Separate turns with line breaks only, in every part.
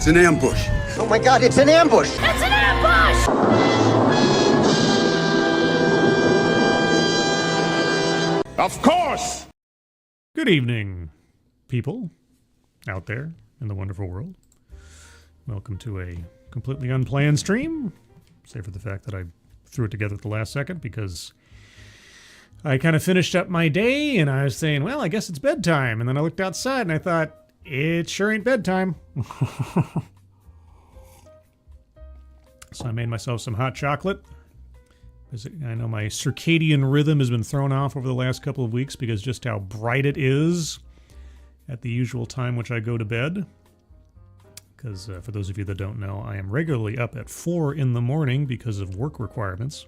It's an ambush.
Oh my God, it's an ambush!
It's an ambush!
Of course!
Good evening, people out there in the wonderful world. Welcome to a completely unplanned stream, save for the fact that I threw it together at the last second because I kind of finished up my day and I was saying, well, I guess it's bedtime. And then I looked outside and I thought, it sure ain't bedtime. So I made myself some hot chocolate. I know my circadian rhythm has been thrown off over the last couple of weeks because just how bright it is at the usual time which I go to bed. Because for those of you that don't know, I am regularly up at 4 in the morning because of work requirements.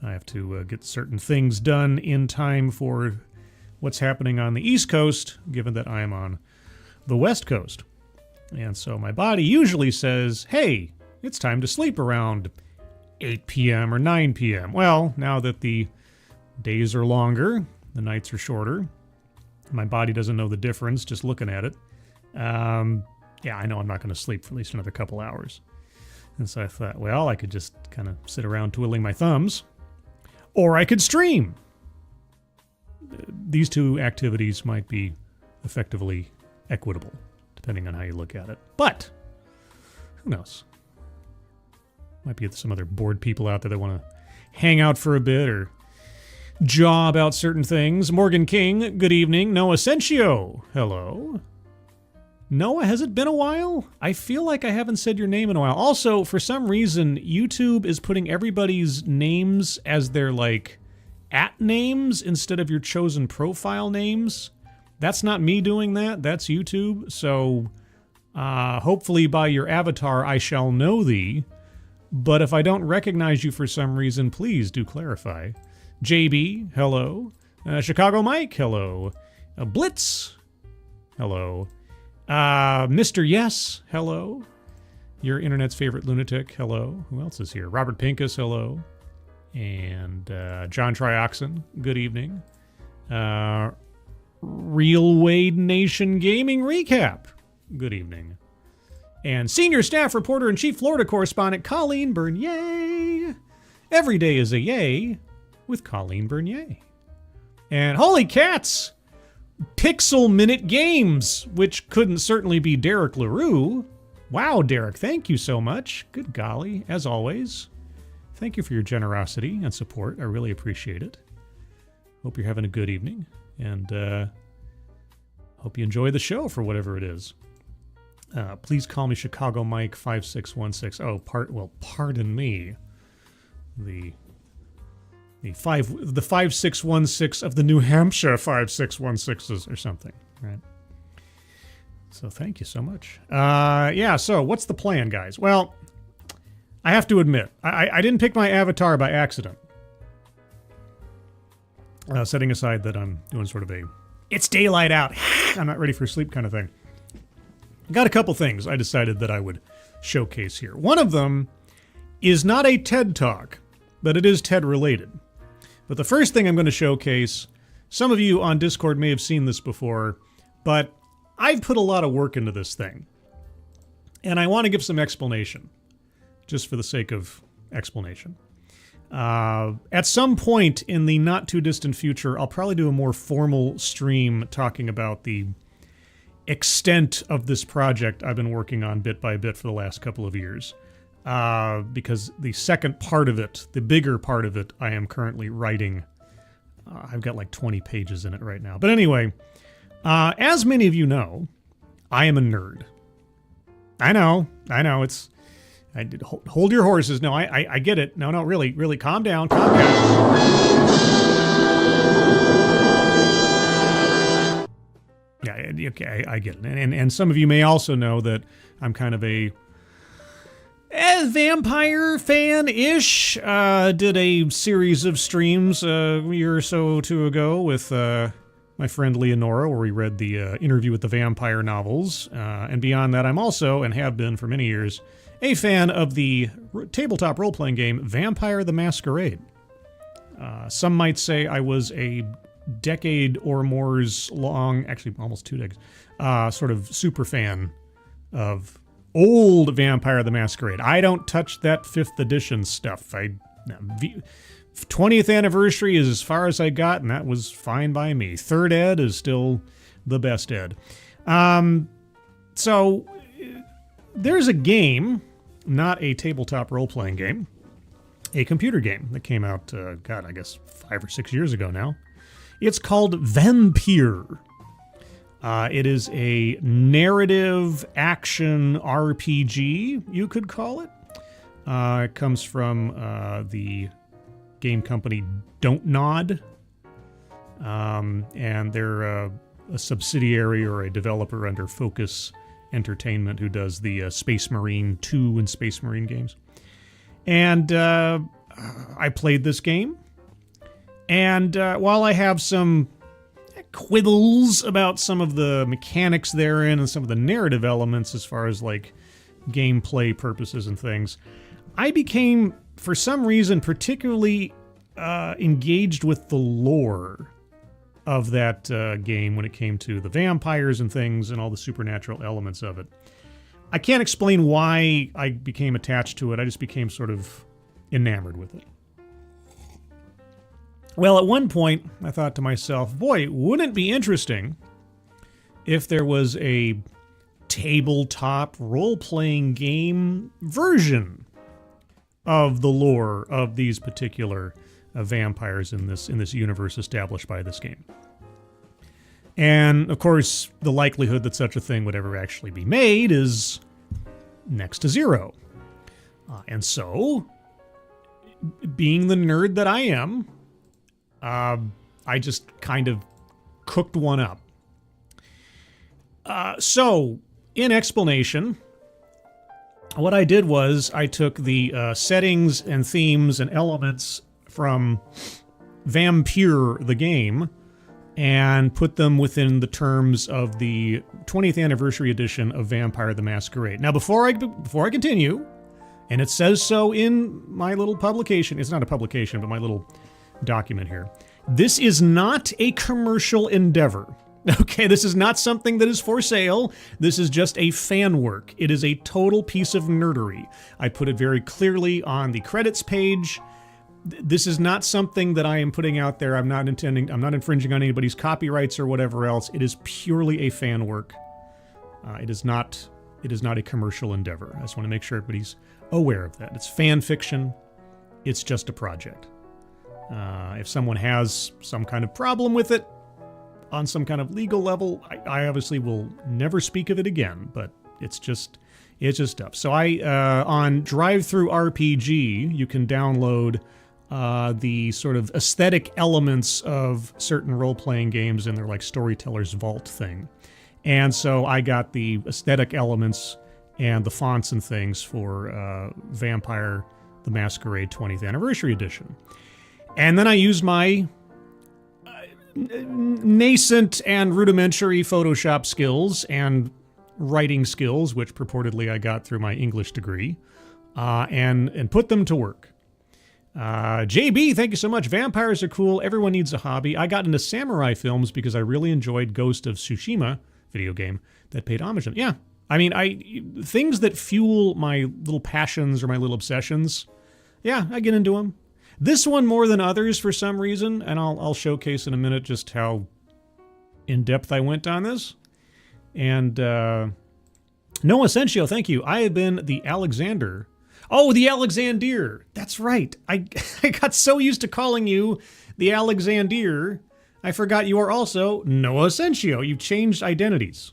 I have to get certain things done in time for what's happening on the East Coast, given that I am on the West Coast. And so my body usually says, hey, it's time to sleep around 8 p.m. or 9 p.m. Well, now that the days are longer, the nights are shorter, my body doesn't know the difference just looking at it. Yeah, I know I'm not going to sleep for at least another couple hours. And so I thought, well, I could just kind of sit around twiddling my thumbs, or I could stream. These two activities might be effectively equitable, depending on how you look at it. But, who knows? Might be some other bored people out there that want to hang out for a bit or jaw about certain things. Morgan King, good evening. Noah Sencio, hello. Noah, has it been a while? I feel like I haven't said your name in a while. Also, for some reason, YouTube is putting everybody's names as their, like, @ names instead of your chosen profile names. That's not me doing that. That's YouTube. So, hopefully by your avatar, I shall know thee. But if I don't recognize you for some reason, please do clarify. JB, hello. Chicago Mike, hello. Blitz, hello. Mr. Yes, hello. Your internet's favorite lunatic, hello. Who else is here? Robert Pincus, hello. And John Trioxin, good evening. Real Wade Nation Gaming Recap, good evening. And senior staff reporter and chief Florida correspondent Colleen Bernier. Every day is a yay with Colleen Bernier. And holy cats! Pixel Minute Games, which couldn't certainly be Derek LaRue. Wow, Derek, thank you so much. Good golly, as always. Thank you for your generosity and support. I really appreciate it. Hope you're having a good evening, and hope you enjoy the show for whatever it is. Please call me Chicago Mike 5616. Oh, pardon me. The 5616 of the New Hampshire 5616s or something, right? So thank you so much. Yeah, so what's the plan, guys? Well, I have to admit, I didn't pick my avatar by accident. Setting aside that I'm doing sort of a, it's daylight out, I'm not ready for sleep kind of thing. Got a couple things I decided that I would showcase here. One of them is not a TED Talk, but it is TED related. But the first thing I'm going to showcase, some of you on Discord may have seen this before, but I've put a lot of work into this thing. And I want to give some explanation, just for the sake of explanation. At some point in the not too distant future, I'll probably do a more formal stream talking about the extent of this project I've been working on bit by bit for the last couple of years. Because the second part of it, the bigger part of it, I am currently writing. I've got like 20 pages in it right now. But anyway, as many of you know, I am a nerd. I know, hold your horses. No, I get it. No, really, calm down. Yeah, okay, I get it. And some of you may also know that I'm kind of a vampire fan-ish. Did a series of streams a year or so or two ago with my friend Leonora, where we read the Interview with the Vampire novels. And beyond that, I'm also, and have been for many years, a fan of the tabletop role-playing game Vampire the Masquerade. Some might say I was a decade or more's long, actually almost 2 decades, sort of super fan of old Vampire the Masquerade. I don't touch that 5th edition stuff. 20th anniversary is as far as I got, and that was fine by me. 3rd ed is still the best ed. So there's a game, not a tabletop role-playing game, a computer game that came out, I guess 5 or 6 years ago now. It's called Vampire. It is a narrative action RPG, you could call it. It comes from the game company Don't Nod. And they're a subsidiary or a developer under Focus Entertainment who does the Space Marine 2 and Space Marine games. And I played this game. And while I have some quibbles about some of the mechanics therein and some of the narrative elements as far as like gameplay purposes and things, I became, for some reason, particularly engaged with the lore of that game when it came to the vampires and things and all the supernatural elements of it. I can't explain why I became attached to it. I just became sort of enamored with it. Well, at one point, I thought to myself, boy, wouldn't it be interesting if there was a tabletop role-playing game version of the lore of these particular vampires in this universe established by this game. And, of course, the likelihood that such a thing would ever actually be made is next to zero. And so, being the nerd that I am, I just kind of cooked one up. So, in explanation, what I did was I took the settings and themes and elements from Vampire the game and put them within the terms of the 20th anniversary edition of Vampire the Masquerade. Now, before I continue, and it says so in my little publication, it's not a publication, but my little document here, this is not a commercial endeavor. Okay, this is not something that is for sale. This is just a fan work. It is a total piece of nerdery. I put it very clearly on the credits page. This is not something that I am putting out there. I'm not infringing on anybody's copyrights or whatever else. It is purely a fan work. It is not a commercial endeavor. I just want to make sure everybody's aware of that. It's fan fiction. It's just a project. If someone has some kind of problem with it on some kind of legal level, I obviously will never speak of it again, but it's just stuff. So on Drive-Thru RPG, you can download the sort of aesthetic elements of certain role-playing games in their like Storyteller's Vault thing. And so I got the aesthetic elements and the fonts and things for Vampire the Masquerade 20th Anniversary Edition. And then I used my nascent and rudimentary Photoshop skills and writing skills, which purportedly I got through my English degree, and put them to work. JB, thank you so much. Vampires are cool. Everyone needs a hobby. I got into samurai films because I really enjoyed Ghost of Tsushima, video game that paid homage to them. Yeah, I mean, things that fuel my little passions or my little obsessions, yeah, I get into them. This one more than others for some reason, and I'll showcase in a minute just how in-depth I went on this. And Noah Sencio, thank you. I have been the Alexander. Oh, the Alexander. That's right. I got so used to calling you the Alexander, I forgot you are also Noah Sencio. You've changed identities.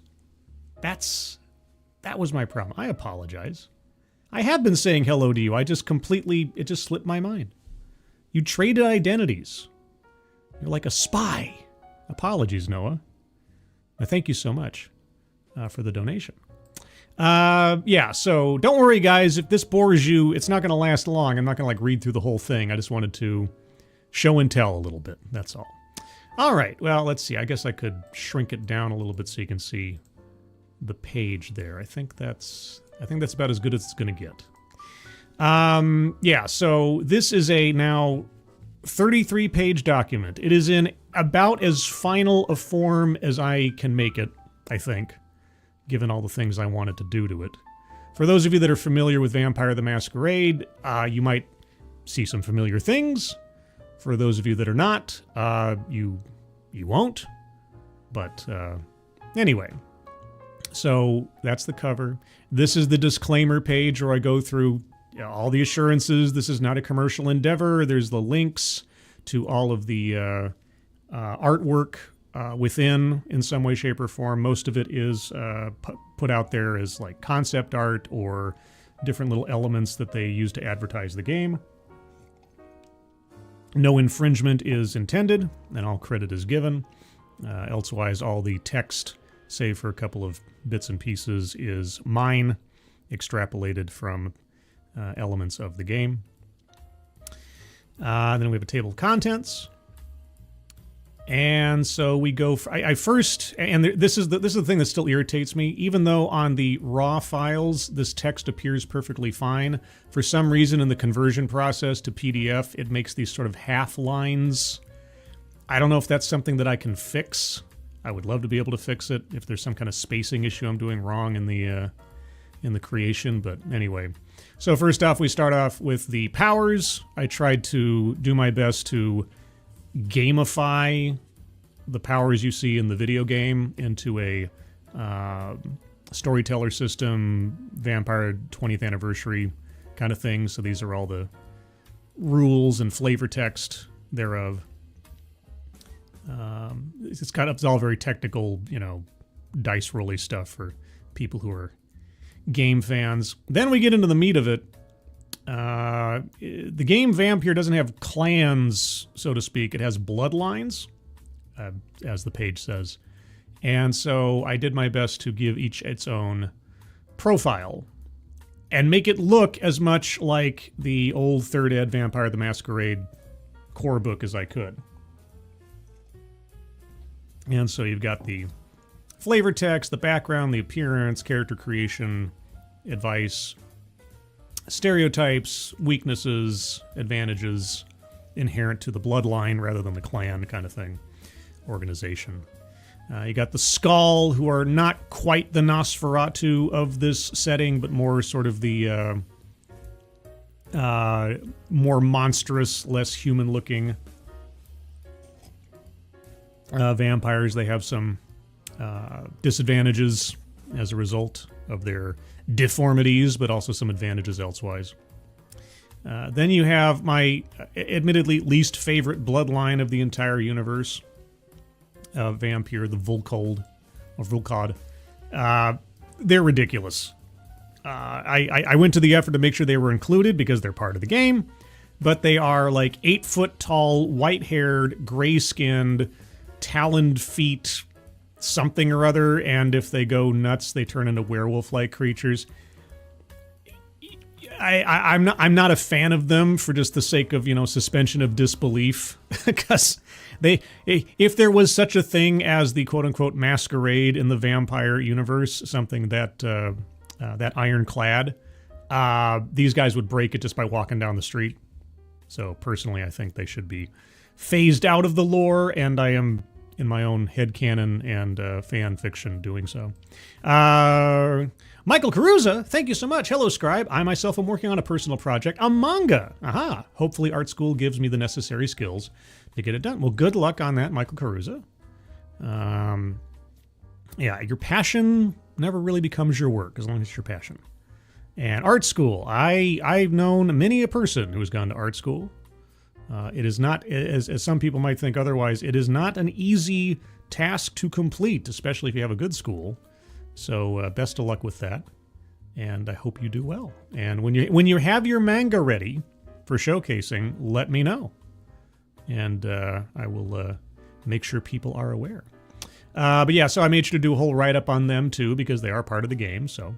That was my problem. I apologize. I have been saying hello to you. It just slipped my mind. You traded identities. You're like a spy. Apologies, Noah. Thank you so much for the donation. Yeah, so don't worry, guys. If this bores you, it's not going to last long. I'm not going to read through the whole thing. I just wanted to show and tell a little bit. That's all. All right. Well, let's see. I guess I could shrink it down a little bit so you can see the page there. I think that's about as good as it's going to get. Yeah, so this is a now 33-page document. It is in about as final a form as I can make it, I think, given all the things I wanted to do to it. For those of you that are familiar with Vampire the Masquerade, you might see some familiar things. For those of you that are not, you won't. But anyway, so that's the cover. This is the disclaimer page where I go through all the assurances. This is not a commercial endeavor. There's the links to all of the artwork within in some way, shape, or form. Most of it is put out there as like concept art or different little elements that they use to advertise the game. No infringement is intended, and all credit is given. Elsewise, all the text, save for a couple of bits and pieces, is mine, extrapolated from elements of the game. Then we have a table of contents. And so we go. I first, and this is the thing that still irritates me. Even though on the raw files this text appears perfectly fine, for some reason in the conversion process to PDF it makes these sort of half lines. I don't know if that's something that I can fix. I would love to be able to fix it if there's some kind of spacing issue I'm doing wrong in the creation. But anyway, so first off we start off with the powers. I tried to do my best to gamify the powers you see in the video game into a storyteller system, Vampire 20th anniversary kind of thing. So these are all the rules and flavor text thereof. It's all very technical, dice rolly stuff for people who are game fans. Then we get into the meat of it. The game Vamp here doesn't have clans, so to speak. It has bloodlines, as the page says. And so I did my best to give each its own profile and make it look as much like the old 3rd ed Vampire the Masquerade core book as I could. And so you've got the flavor text, the background, the appearance, character creation, advice, stereotypes, weaknesses, advantages inherent to the bloodline rather than the clan kind of thing, organization. You got the Skull, who are not quite the Nosferatu of this setting, but more sort of the more monstrous, less human-looking vampires. They have some disadvantages as a result of their deformities, but also some advantages elsewise. Then you have my admittedly least favorite bloodline of the entire universe, Vampire, the Volkod, or Volkod. They're ridiculous. I went to the effort to make sure they were included because they're part of the game, but they are like 8 foot tall, white-haired, gray-skinned, taloned feet, something or other, and if they go nuts, they turn into werewolf-like creatures. I'm not a fan of them for just the sake of, suspension of disbelief, because if there was such a thing as the quote-unquote masquerade in the vampire universe, something that ironclad, these guys would break it just by walking down the street. So personally, I think they should be phased out of the lore, and I am in my own headcanon and fan fiction doing so. Michael Caruza, thank you so much. Hello, Scribe. I myself am working on a personal project, a manga. Aha. Hopefully art school gives me the necessary skills to get it done. Well, good luck on that, Michael Caruza. Yeah, your passion never really becomes your work as long as it's your passion. And art school. I've known many a person who has gone to art school. It is not, as some people might think otherwise, it is not an easy task to complete, especially if you have a good school. So best of luck with that, and I hope you do well. And when you have your manga ready for showcasing, let me know, and I will make sure people are aware. But yeah, so I made sure to do a whole write-up on them too, because they are part of the game, so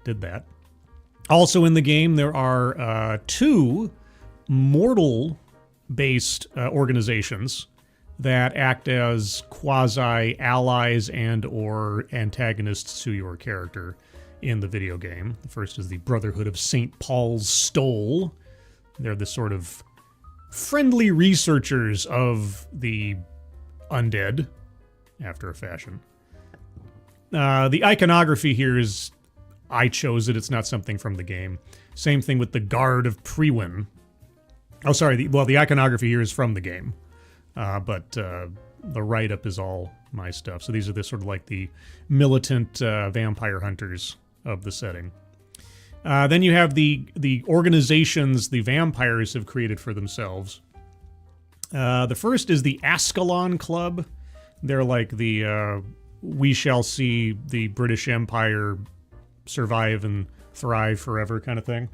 did that. Also in the game, there are 2 mortal-based organizations that act as quasi-allies and or antagonists to your character in the video game. The first is the Brotherhood of St. Paul's Stole. They're the sort of friendly researchers of the undead, after a fashion. The iconography here is I chose it. It's not something from the game. Same thing with the Guard of Prewin. Oh, sorry. The iconography here is from the game. But the write-up is all my stuff. So these are the sort of like the militant vampire hunters of the setting. Then you have the organizations the vampires have created for themselves. The first is the Ascalon Club. They're like the we shall see the British Empire survive and thrive forever kind of thing.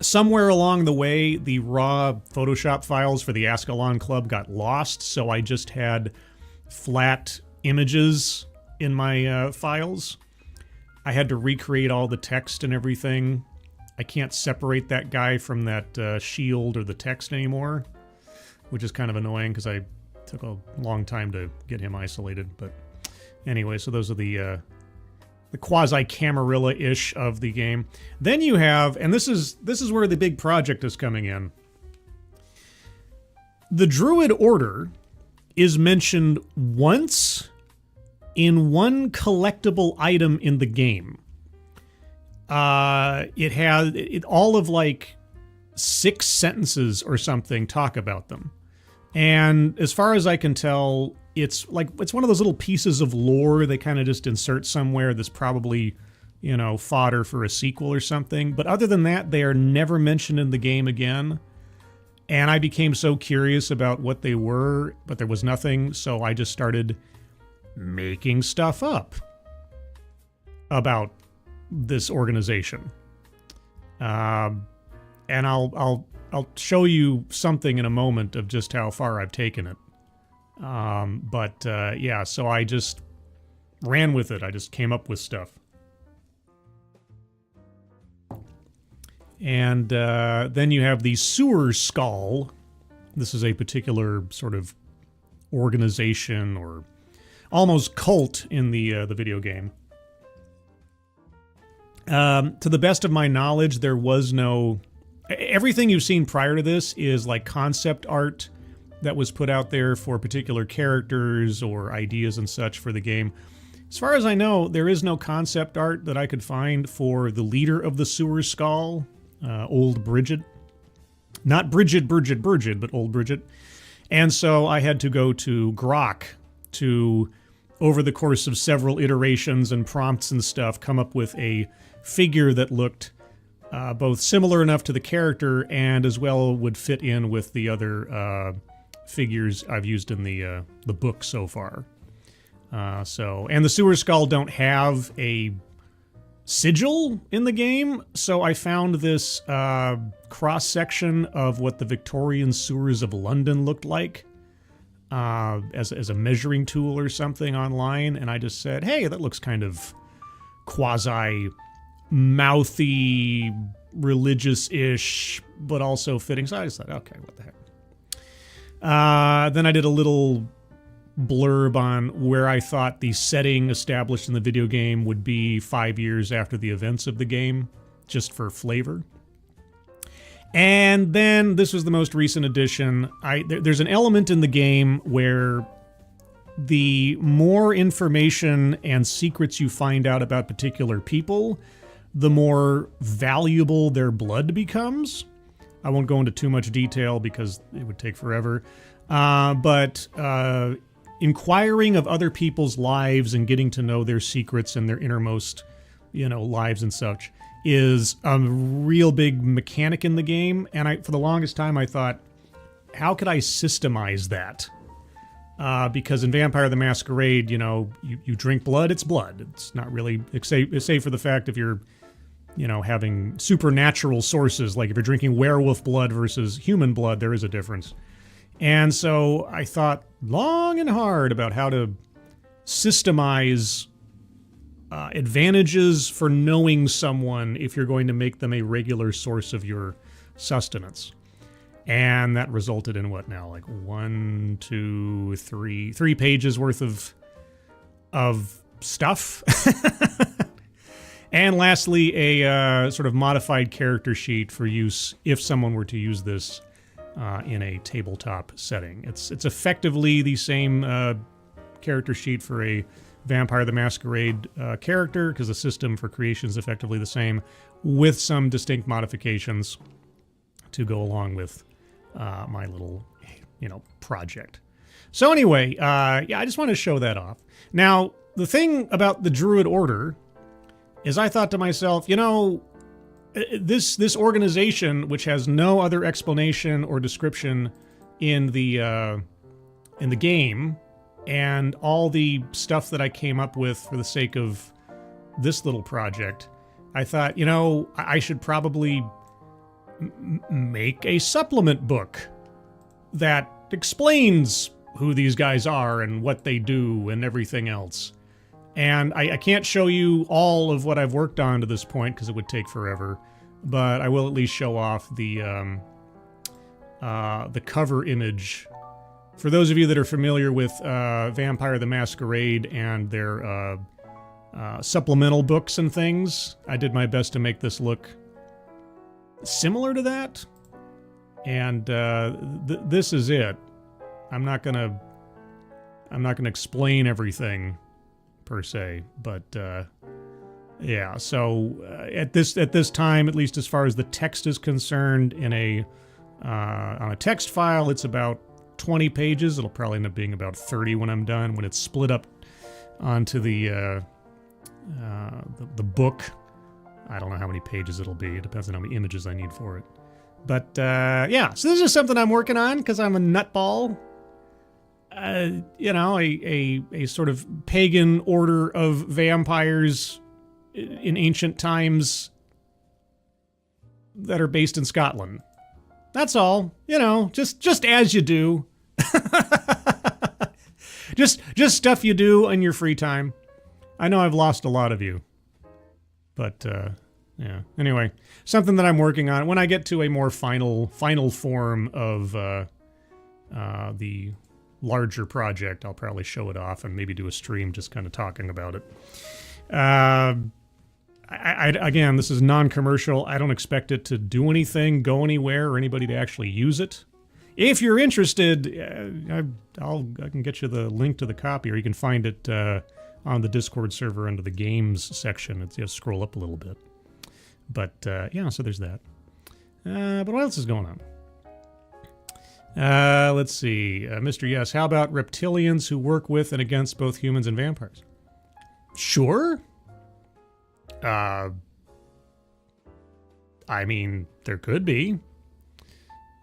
Somewhere along the way, the raw Photoshop files for the Ascalon Club got lost, so I just had flat images in my files. I had to recreate all the text and everything. I can't separate that guy from that shield or the text anymore, which is kind of annoying because I took a long time to get him isolated. But anyway, so those are the quasi-Camarilla-ish of the game. Then you have, and this is where the big project is coming in. The Druid Order is mentioned once in one collectible item in the game. It has all of like 6 sentences or something talk about them. And as far as I can tell, it's one of those little pieces of lore they kind of just insert somewhere that's probably, fodder for a sequel or something. But other than that, they are never mentioned in the game again. And I became so curious about what they were, but there was nothing, so I just started making stuff up about this organization. And I'll show you something in a moment of just how far I've taken it. Yeah, so I just ran with it. I just came up with stuff. And then you have the Sewer Skull. This is a particular sort of organization or almost cult in the video game. To the best of my knowledge, there was no... Everything you've seen prior to this is like concept art that was put out there for particular characters or ideas and such for the game. As far as I know, there is no concept art that I could find for the leader of the Sewer Skull, Old Bridget. Not Bridget, but Old Bridget. And so I had to go to Grok to, over the course of several iterations and prompts and stuff, come up with a figure that looked both similar enough to the character and as well would fit in with the other figures I've used in the book so far. And the Sewer Skull don't have a sigil in the game, so I found this cross-section of what the Victorian sewers of London looked like as a measuring tool or something online, and I just said, hey, that looks kind of quasi-mouthy, religious-ish, but also fitting. So I just thought, okay, what the heck. Then I did a little blurb on where I thought the setting established in the video game would be 5 years after the events of the game, just for flavor. And then this was the most recent edition. There's an element in the game where the more information and secrets you find out about particular people, the more valuable their blood becomes. I won't go into too much detail because it would take forever. But inquiring of other people's lives and getting to know their secrets and their innermost, lives and such is a real big mechanic in the game. And for the longest time, I thought, how could I systemize that? Because in Vampire the Masquerade, you drink blood, it's blood. It's not really, save for the fact if you're, having supernatural sources, like if you're drinking werewolf blood versus human blood, there is a difference. And so I thought long and hard about how to systemize advantages for knowing someone if you're going to make them a regular source of your sustenance. And that resulted in what now? Like 1, 2, 3 pages worth of stuff. And lastly, a sort of modified character sheet for use if someone were to use this in a tabletop setting. It's effectively the same character sheet for a Vampire the Masquerade character, because the system for creation is effectively the same, with some distinct modifications to go along with my little, project. So anyway, I just want to show that off. Now, the thing about the Druid Order is I thought to myself, this organization, which has no other explanation or description in the game, and all the stuff that I came up with for the sake of this little project, I thought, I should probably make a supplement book that explains who these guys are and what they do and everything else. And I can't show you all of what I've worked on to this point because it would take forever, but I will at least show off the cover image. For those of you that are familiar with Vampire the Masquerade and their supplemental books and things, I did my best to make this look similar to that. And this is it. I'm not gonna explain everything per se, but yeah. So at this time, at least as far as the text is concerned, on a text file, it's about 20 pages. It'll probably end up being about 30 when I'm done. When it's split up onto the book, I don't know how many pages it'll be. It depends on how many images I need for it. But yeah, so this is something I'm working on because I'm a nutball. A sort of pagan order of vampires in ancient times that are based in Scotland. That's all. Just as you do. just stuff you do in your free time. I know I've lost a lot of you. But yeah. Anyway, something that I'm working on. When I get to a more final form of the larger project, I'll probably show it off and maybe do a stream just kind of talking about it. Again, this is non-commercial. I don't expect it to do anything, go anywhere, or anybody to actually use it. If you're interested, I can get you the link to the copy, or you can find it on the Discord server under the games section. You have to scroll up a little bit. But yeah, so there's that. But what else is going on? Let's see. Mr. Yes, how about reptilians who work with and against both humans and vampires? Sure. I mean, there could be.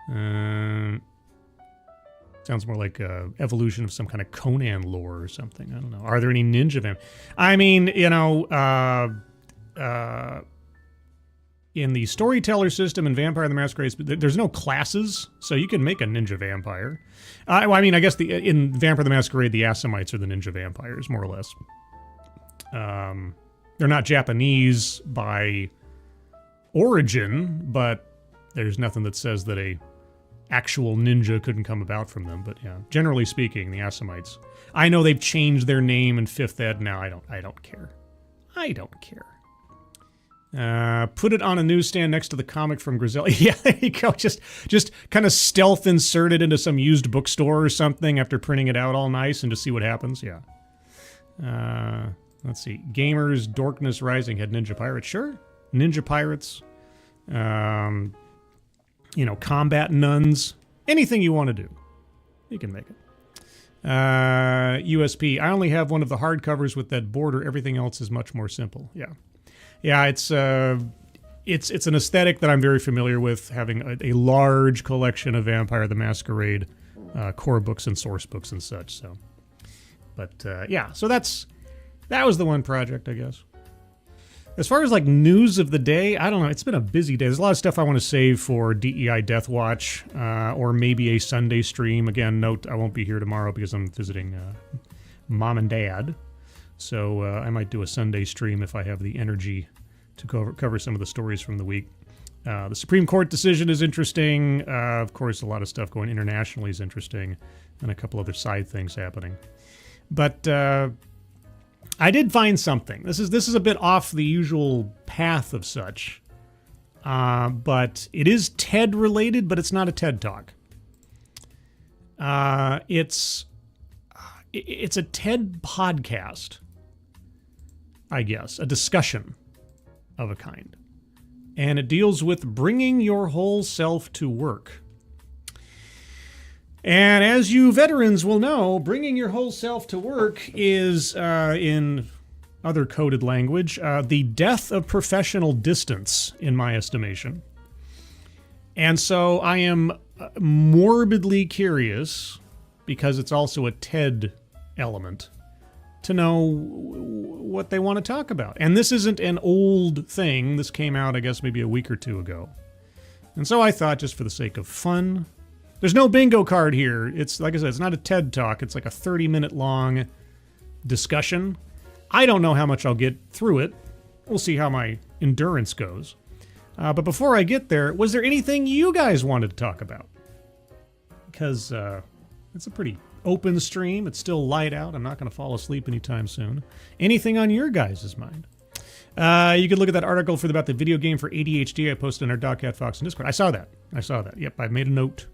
Sounds more like a evolution of some kind of Conan lore or something. I don't know. Are there any ninja vampires? I mean, in the storyteller system in Vampire the Masquerade, there's no classes, so you can make a ninja vampire. I guess in Vampire the Masquerade, the Assamites are the ninja vampires, more or less. They're not Japanese by origin, but there's nothing that says that a actual ninja couldn't come about from them. But yeah, generally speaking, the Assamites. I know they've changed their name in 5th ed now. I don't care. I don't care. Put it on a newsstand next to the comic from Griselli. Yeah, there you go. Just kind of stealth insert it into some used bookstore or something after printing it out all nice and just see what happens. Yeah. Let's see. Gamers, Dorkness Rising had Ninja Pirates. Sure. Ninja Pirates. Combat nuns. Anything you want to do. You can make it. USP. I only have one of the hardcovers with that border. Everything else is much more simple. Yeah. Yeah, it's an aesthetic that I'm very familiar with, having a large collection of Vampire the Masquerade core books and source books and such. So, but yeah, so that was the one project, I guess. As far as like news of the day, I don't know. It's been a busy day. There's a lot of stuff I want to save for DEI Death Watch, or maybe a Sunday stream. Again, note I won't be here tomorrow because I'm visiting mom and dad. So I might do a Sunday stream if I have the energy to cover some of the stories from the week. The Supreme Court decision is interesting. Of course, a lot of stuff going internationally is interesting, and a couple other side things happening. But I did find something. This is a bit off the usual path of such, but it is TED related, but it's not a TED Talk. It's a TED podcast. I guess, a discussion of a kind. And it deals with bringing your whole self to work. And as you veterans will know, bringing your whole self to work is, in other coded language, the death of professional distance, in my estimation. And so I am morbidly curious, because it's also a TED element, to know what they want to talk about. And this isn't an old thing. This came out, I guess, maybe a week or two ago. And so I thought, just for the sake of fun, there's no bingo card here. It's, like I said, it's not a TED Talk. It's like a 30-minute long discussion. I don't know how much I'll get through it. We'll see how my endurance goes. But before I get there, was there anything you guys wanted to talk about? Because it's a pretty open stream. It's still light out. I'm not going to fall asleep anytime soon. Anything on your guys' mind? You could look at that article about the video game for ADHD I posted in our Dogcat Fox and Discord. I saw that. Yep, I made a note.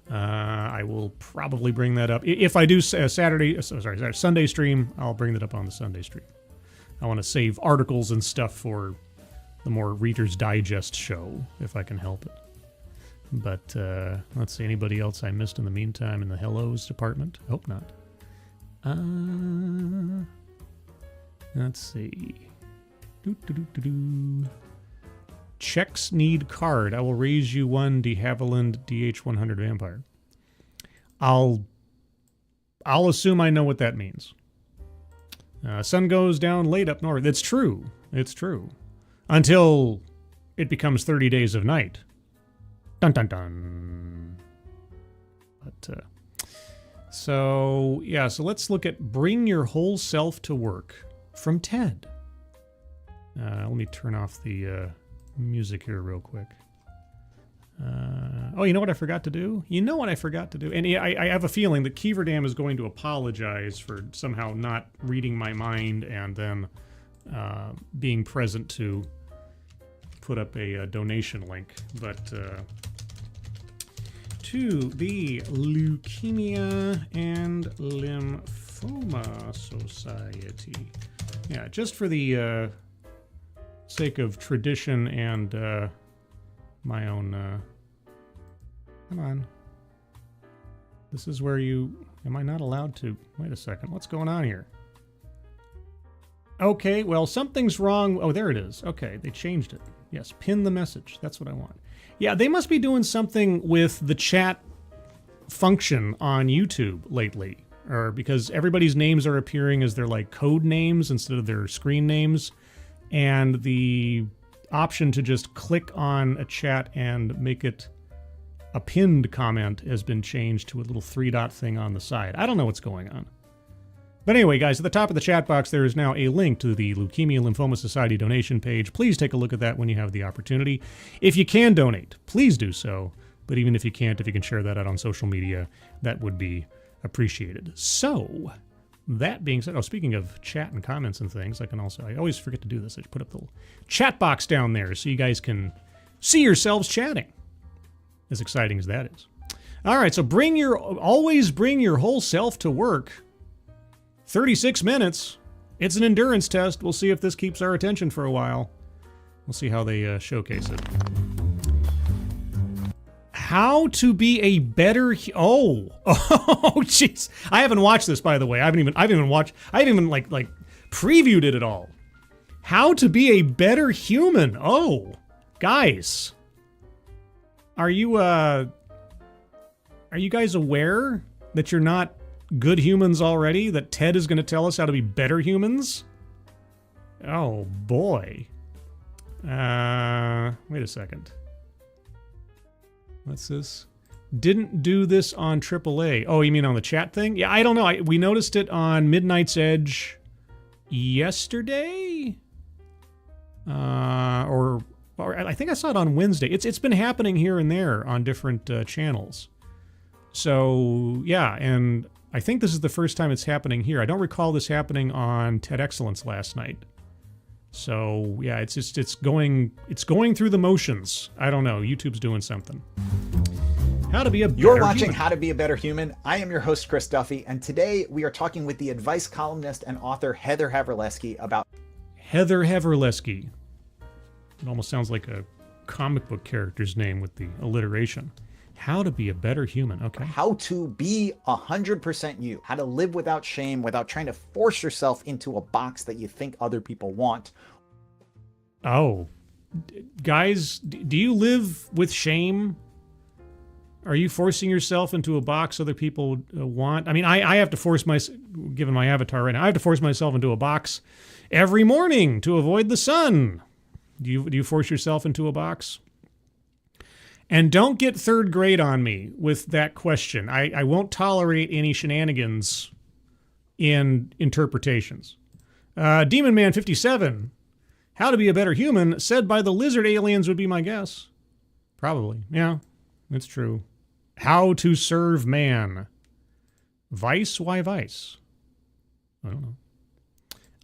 I will probably bring that up. If I do Sunday stream, I'll bring that up on the Sunday stream. I want to save articles and stuff for the more Reader's Digest show, if I can help it. But let's see, anybody else I missed in the meantime in the hellos department? Hope not. Let's see. Checks need card. I will raise you one de Haviland DH100 vampire. I'll assume I know what that means. Sun goes down late up north. It's true. Until it becomes 30 days of night. Dun dun dun. But so let's look at Bring Your Whole Self to Work from TED. Let me turn off the music here real quick. You know what I forgot to do? And I have a feeling that Keeverdam is going to apologize for somehow not reading my mind and then being present to put up a donation link. But to the Leukemia and Lymphoma Society. Yeah, just for the sake of tradition and my own come on, this is where am I not allowed to, wait a second, what's going on here? Okay, well, something's wrong. Oh, there it is. Okay, they changed it. Yes, pin the message, that's what I want. Yeah, they must be doing something with the chat function on YouTube lately, or because everybody's names are appearing as their like code names instead of their screen names. And the option to just click on a chat and make it a pinned comment has been changed to a little 3-dot thing on the side. I don't know what's going on. But anyway, guys, at the top of the chat box, there is now a link to the Leukemia and Lymphoma Society donation page. Please take a look at that when you have the opportunity. If you can donate, please do so. But even if you can't, if you can share that out on social media, that would be appreciated. So, that being said, speaking of chat and comments and things, I always forget to do this. I just put up the little chat box down there so you guys can see yourselves chatting. As exciting as that is. All right, so always bring your whole self to work. 36 minutes. It's an endurance test. We'll see if this keeps our attention for a while. We'll see how they showcase it. How to be a better jeez. I haven't watched this, by the way. I haven't even previewed it at all. How to be a better human. Oh, guys. Are you guys aware that you're not good humans already? That TED is going to tell us how to be better humans? Oh boy. Wait a second. What's this? Didn't do this on AAA. Oh, you mean on the chat thing? Yeah, I don't know. We noticed it on Midnight's Edge yesterday? Or I think I saw it on Wednesday. It's been happening here and there on different channels. So, yeah, and I think this is the first time it's happening here. I don't recall this happening on TED Excellence last night. So, yeah, it's going through the motions. I don't know. YouTube's doing something. How to be a better
You're watching
human.
How to Be a Better Human. I am your host, Chris Duffy, and today we are talking with the advice columnist and author Heather Havrilesky about...
Heather Heverleski. It almost sounds like a comic book character's name with the alliteration. How to be a better human. Okay.
How to be 100% you. How to live without shame, without trying to force yourself into a box that you think other people want.
Oh. Guys, do you live with shame? Are you forcing yourself into a box other people want? I mean, I have to force given my avatar right now, I have to force myself into a box every morning to avoid the sun. Do you force yourself into a box? And don't get third grade on me with that question. I won't tolerate any shenanigans in interpretations. Demon Man 57, how to be a better human, said by the lizard aliens would be my guess. Probably. Yeah, it's true. How to serve man. Vice? Why vice? I don't know.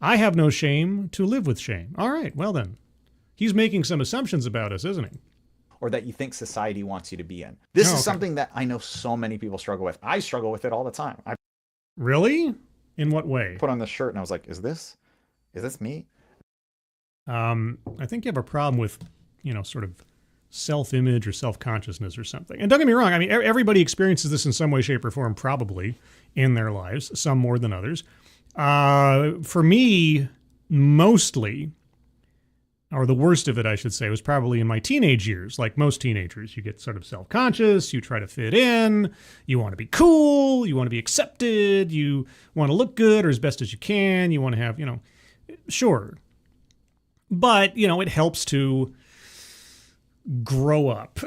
I have no shame to live with shame. All right, well then. He's making some assumptions about us, isn't he?
Or that you think society wants you to be in. This is something that I know so many people struggle with. I struggle with it all the time.
Really? In what way?
Put on this shirt and I was like, is this me?
I think you have a problem with, sort of self-image or self-consciousness or something. And don't get me wrong, I mean, everybody experiences this in some way, shape, or form, probably, in their lives, some more than others. For me, mostly, or the worst of it, I should say, was probably in my teenage years. Like most teenagers, you get sort of self-conscious, you try to fit in, you want to be cool, you want to be accepted, you want to look good or as best as you can, you want to have, sure. But, it helps to grow up.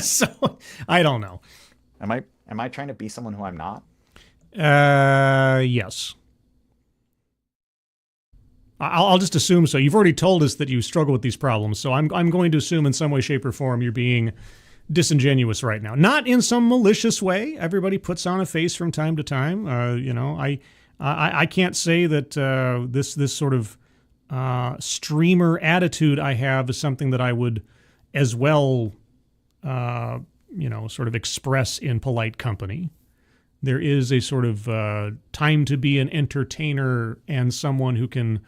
So, I don't know.
Am I trying to be someone who I'm not?
Yes. I'll just assume so. You've already told us that you struggle with these problems, so I'm going to assume in some way, shape, or form you're being disingenuous right now. Not in some malicious way. Everybody puts on a face from time to time. I can't say that this sort of streamer attitude I have is something that I would as well, sort of express in polite company. There is a sort of time to be an entertainer and someone who can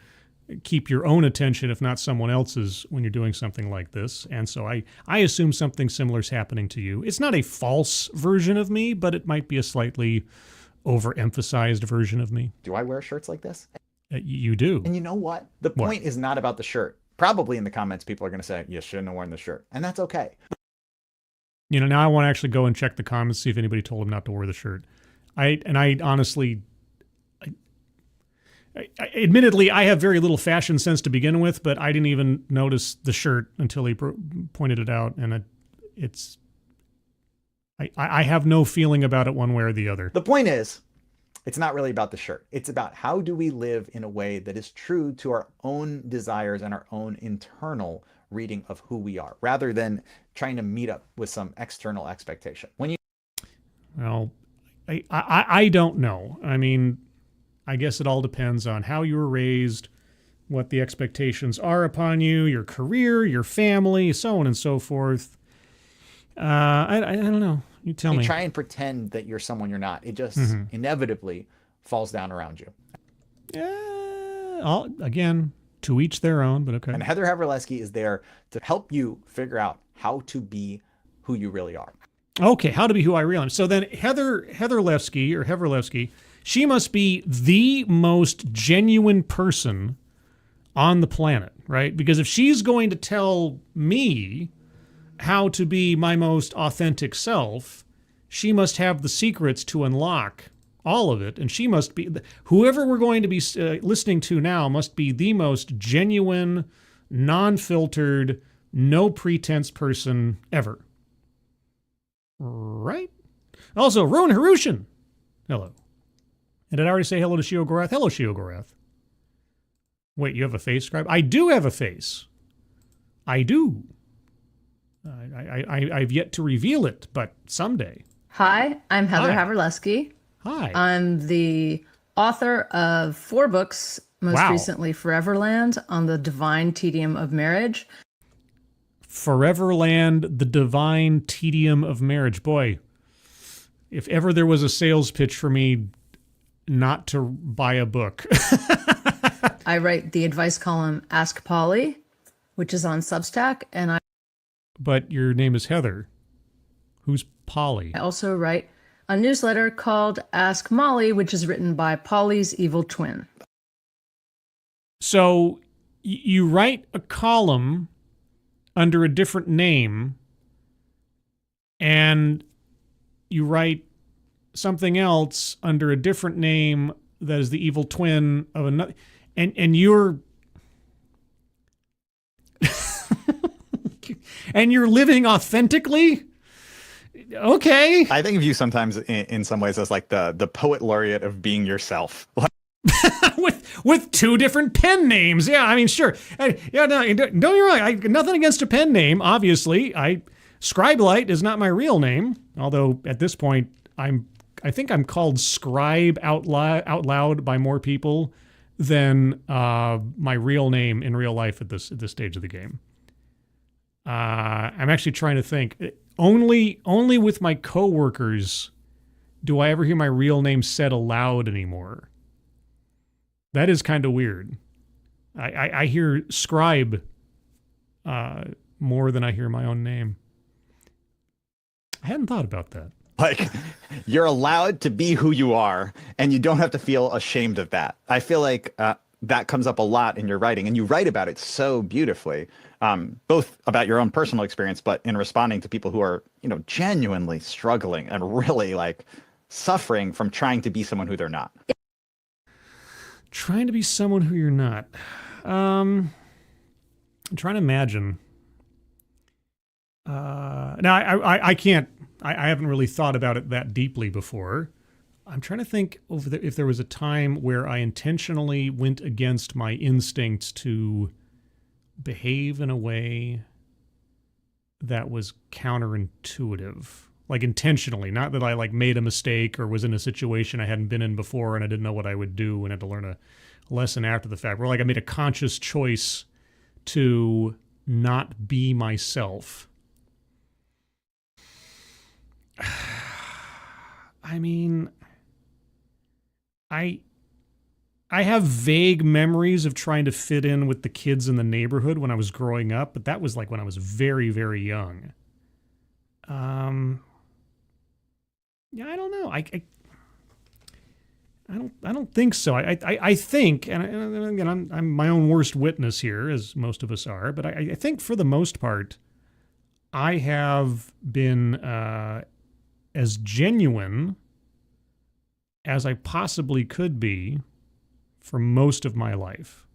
keep your own attention, if not someone else's, when you're doing something like this. And so I assume something similar is happening to you. It's not a false version of me, but it might be a slightly overemphasized version of me.
Do I wear shirts like this?
You do.
And you know what? The point is not about the shirt. Probably in the comments, people are going to say, you shouldn't have worn the shirt. And that's okay.
Now I want to actually go and check the comments, see if anybody told him not to wear the shirt. I honestly, admittedly, I have very little fashion sense to begin with, but I didn't even notice the shirt until he pointed it out, and I have no feeling about it one way or the other.
The point is, it's not really about the shirt. It's about how do we live in a way that is true to our own desires and our own internal reading of who we are, rather than trying to meet up with some external expectation.
Well, I don't know. I mean, I guess it all depends on how you were raised, what the expectations are upon you, your career, your family, so on and so forth. I don't know. You tell me.
You try and pretend that you're someone you're not. It just inevitably falls down around you.
Again, to each their own, but okay.
And Heather Heverleski is there to help you figure out how to be who you really are.
Okay, how to be who I really am. So then Heverleski, she must be the most genuine person on the planet, right? Because if she's going to tell me how to be my most authentic self, she must have the secrets to unlock all of it. And she must be, whoever we're going to be listening to now must be the most genuine, non-filtered, no pretense person ever. Right? Also, Rowan Harushin. Hello. And did I already say hello to Shio Gorath? Hello, Shio Gorath. Wait, you have a face, Scribe? I do have a face. I do. I've yet to reveal it, but someday.
Hi, I'm Heather Haverleski.
Hi.
I'm the author of 4 books, most recently Foreverland on the Divine Tedium of Marriage.
Foreverland, the Divine Tedium of Marriage. Boy, if ever there was a sales pitch for me not to buy a book,
I write the advice column Ask Polly, which is on Substack, and
But your name is Heather. Who's Polly?
I also write a newsletter called Ask Molly, which is written by Polly's evil twin.
So you write a column under a different name, and you write something else under a different name that is the evil twin of another, and you're and you're living authentically. Okay.
I think of you sometimes in some ways as like the poet laureate of being yourself.
with two different pen names. Yeah, I mean, sure. Yeah, no, don't get me wrong. Nothing against a pen name, obviously. Scribelight is not my real name, although at this point I think I'm called Scribe out loud by more people than my real name in real life at this stage of the game. I'm actually trying to think. Only with my coworkers do I ever hear my real name said aloud anymore. That is kind of weird. I hear Scribe more than I hear my own name. I hadn't thought about that.
Like, you're allowed to be who you are, and you don't have to feel ashamed of that. I feel like that comes up a lot in your writing, and you write about it so beautifully, both about your own personal experience, but in responding to people who are, genuinely struggling and really like suffering from trying to be someone who they're not.
Trying to be someone who you're not. I'm trying to imagine. Now, I can't. I haven't really thought about it that deeply before. I'm trying to think if there was a time where I intentionally went against my instincts to behave in a way that was counterintuitive. Like intentionally, not that I like made a mistake or was in a situation I hadn't been in before and I didn't know what I would do and had to learn a lesson after the fact. Where like I made a conscious choice to not be myself. I mean, I have vague memories of trying to fit in with the kids in the neighborhood when I was growing up, but that was like when I was very, very young. Yeah, I don't know. I don't think so. I think, and again, I'm my own worst witness here, as most of us are, but I think for the most part, I have been as genuine as I possibly could be for most of my life.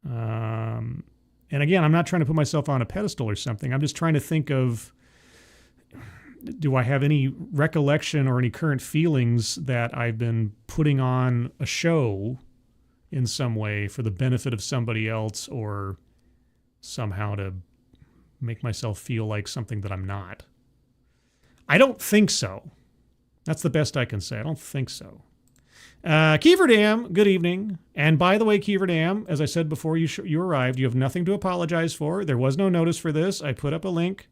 And again, I'm not trying to put myself on a pedestal or something. I'm just trying to think of, do I have any recollection or any current feelings that I've been putting on a show in some way for the benefit of somebody else or somehow to make myself feel like something that I'm not? I don't think so. That's the best I can say. I don't think so. Kiefer Dam, good evening. And by the way, Kiefer Dam, as I said before you arrived, you have nothing to apologize for. There was no notice for this. I put up a link.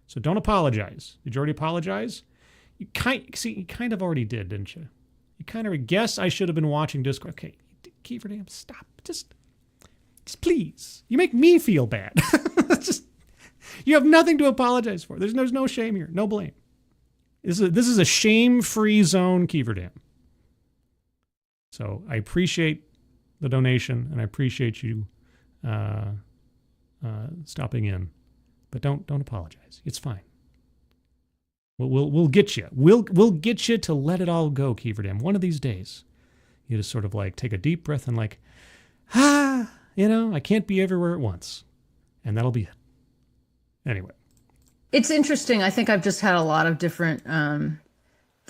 So don't apologize. Did you already apologize? You kind of already did, didn't you? You kind of guess I should have been watching Discord. Okay, Kiefer Dam, stop. Just please. You make me feel bad. You have nothing to apologize for. There's no shame here. No blame. This is a shame-free zone, Kiefer Dam. So I appreciate the donation, and I appreciate you stopping in. But don't apologize. It's fine. We'll get you. We'll get you to let it all go, Kiefer Dam. One of these days, you just sort of like take a deep breath and like, I can't be everywhere at once, and that'll be it. Anyway,
it's interesting. I think I've just had a lot of different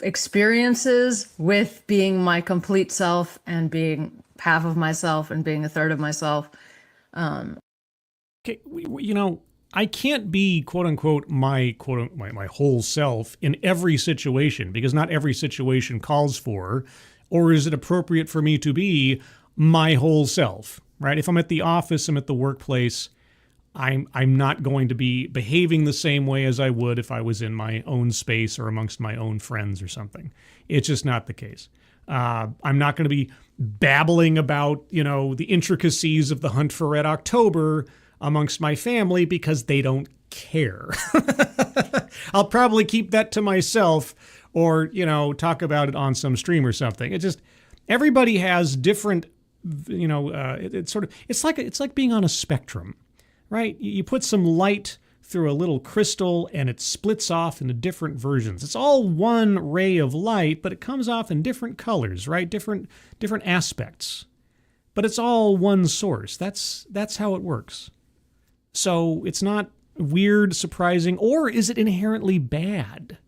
experiences with being my complete self and being half of myself and being a third of myself.
Okay, I can't be quote unquote my whole self in every situation because not every situation calls for, or is it appropriate for me to be my whole self, right? If I'm at the office, I'm at the workplace, I'm not going to be behaving the same way as I would if I was in my own space or amongst my own friends or something. It's just not the case. I'm not going to be babbling about, the intricacies of the hunt for Red October amongst my family because they don't care. I'll probably keep that to myself or, talk about it on some stream or something. It just, everybody has different, it's like being on a spectrum, right? You put some light through a little crystal and it splits off into different versions. It's all one ray of light, but it comes off in different colors, right? Different aspects. But it's all one source. That's how it works. So it's not weird, surprising, or is it inherently bad?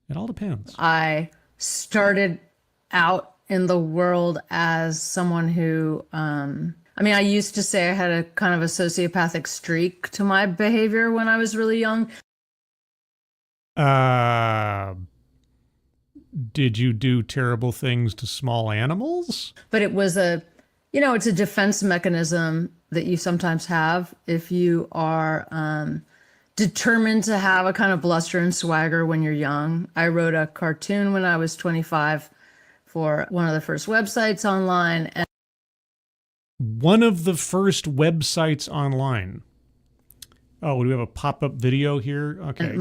It all depends.
I started out in the world as someone who, I used to say I had a kind of a sociopathic streak to my behavior when I was really young.
Did you do terrible things to small animals?
But it was it's a defense mechanism that you sometimes have if you are determined to have a kind of bluster and swagger when you're young. I wrote a cartoon when I was 25 for one of the first websites online. And
one of the first websites online. Oh, do we have a pop-up video here? Okay.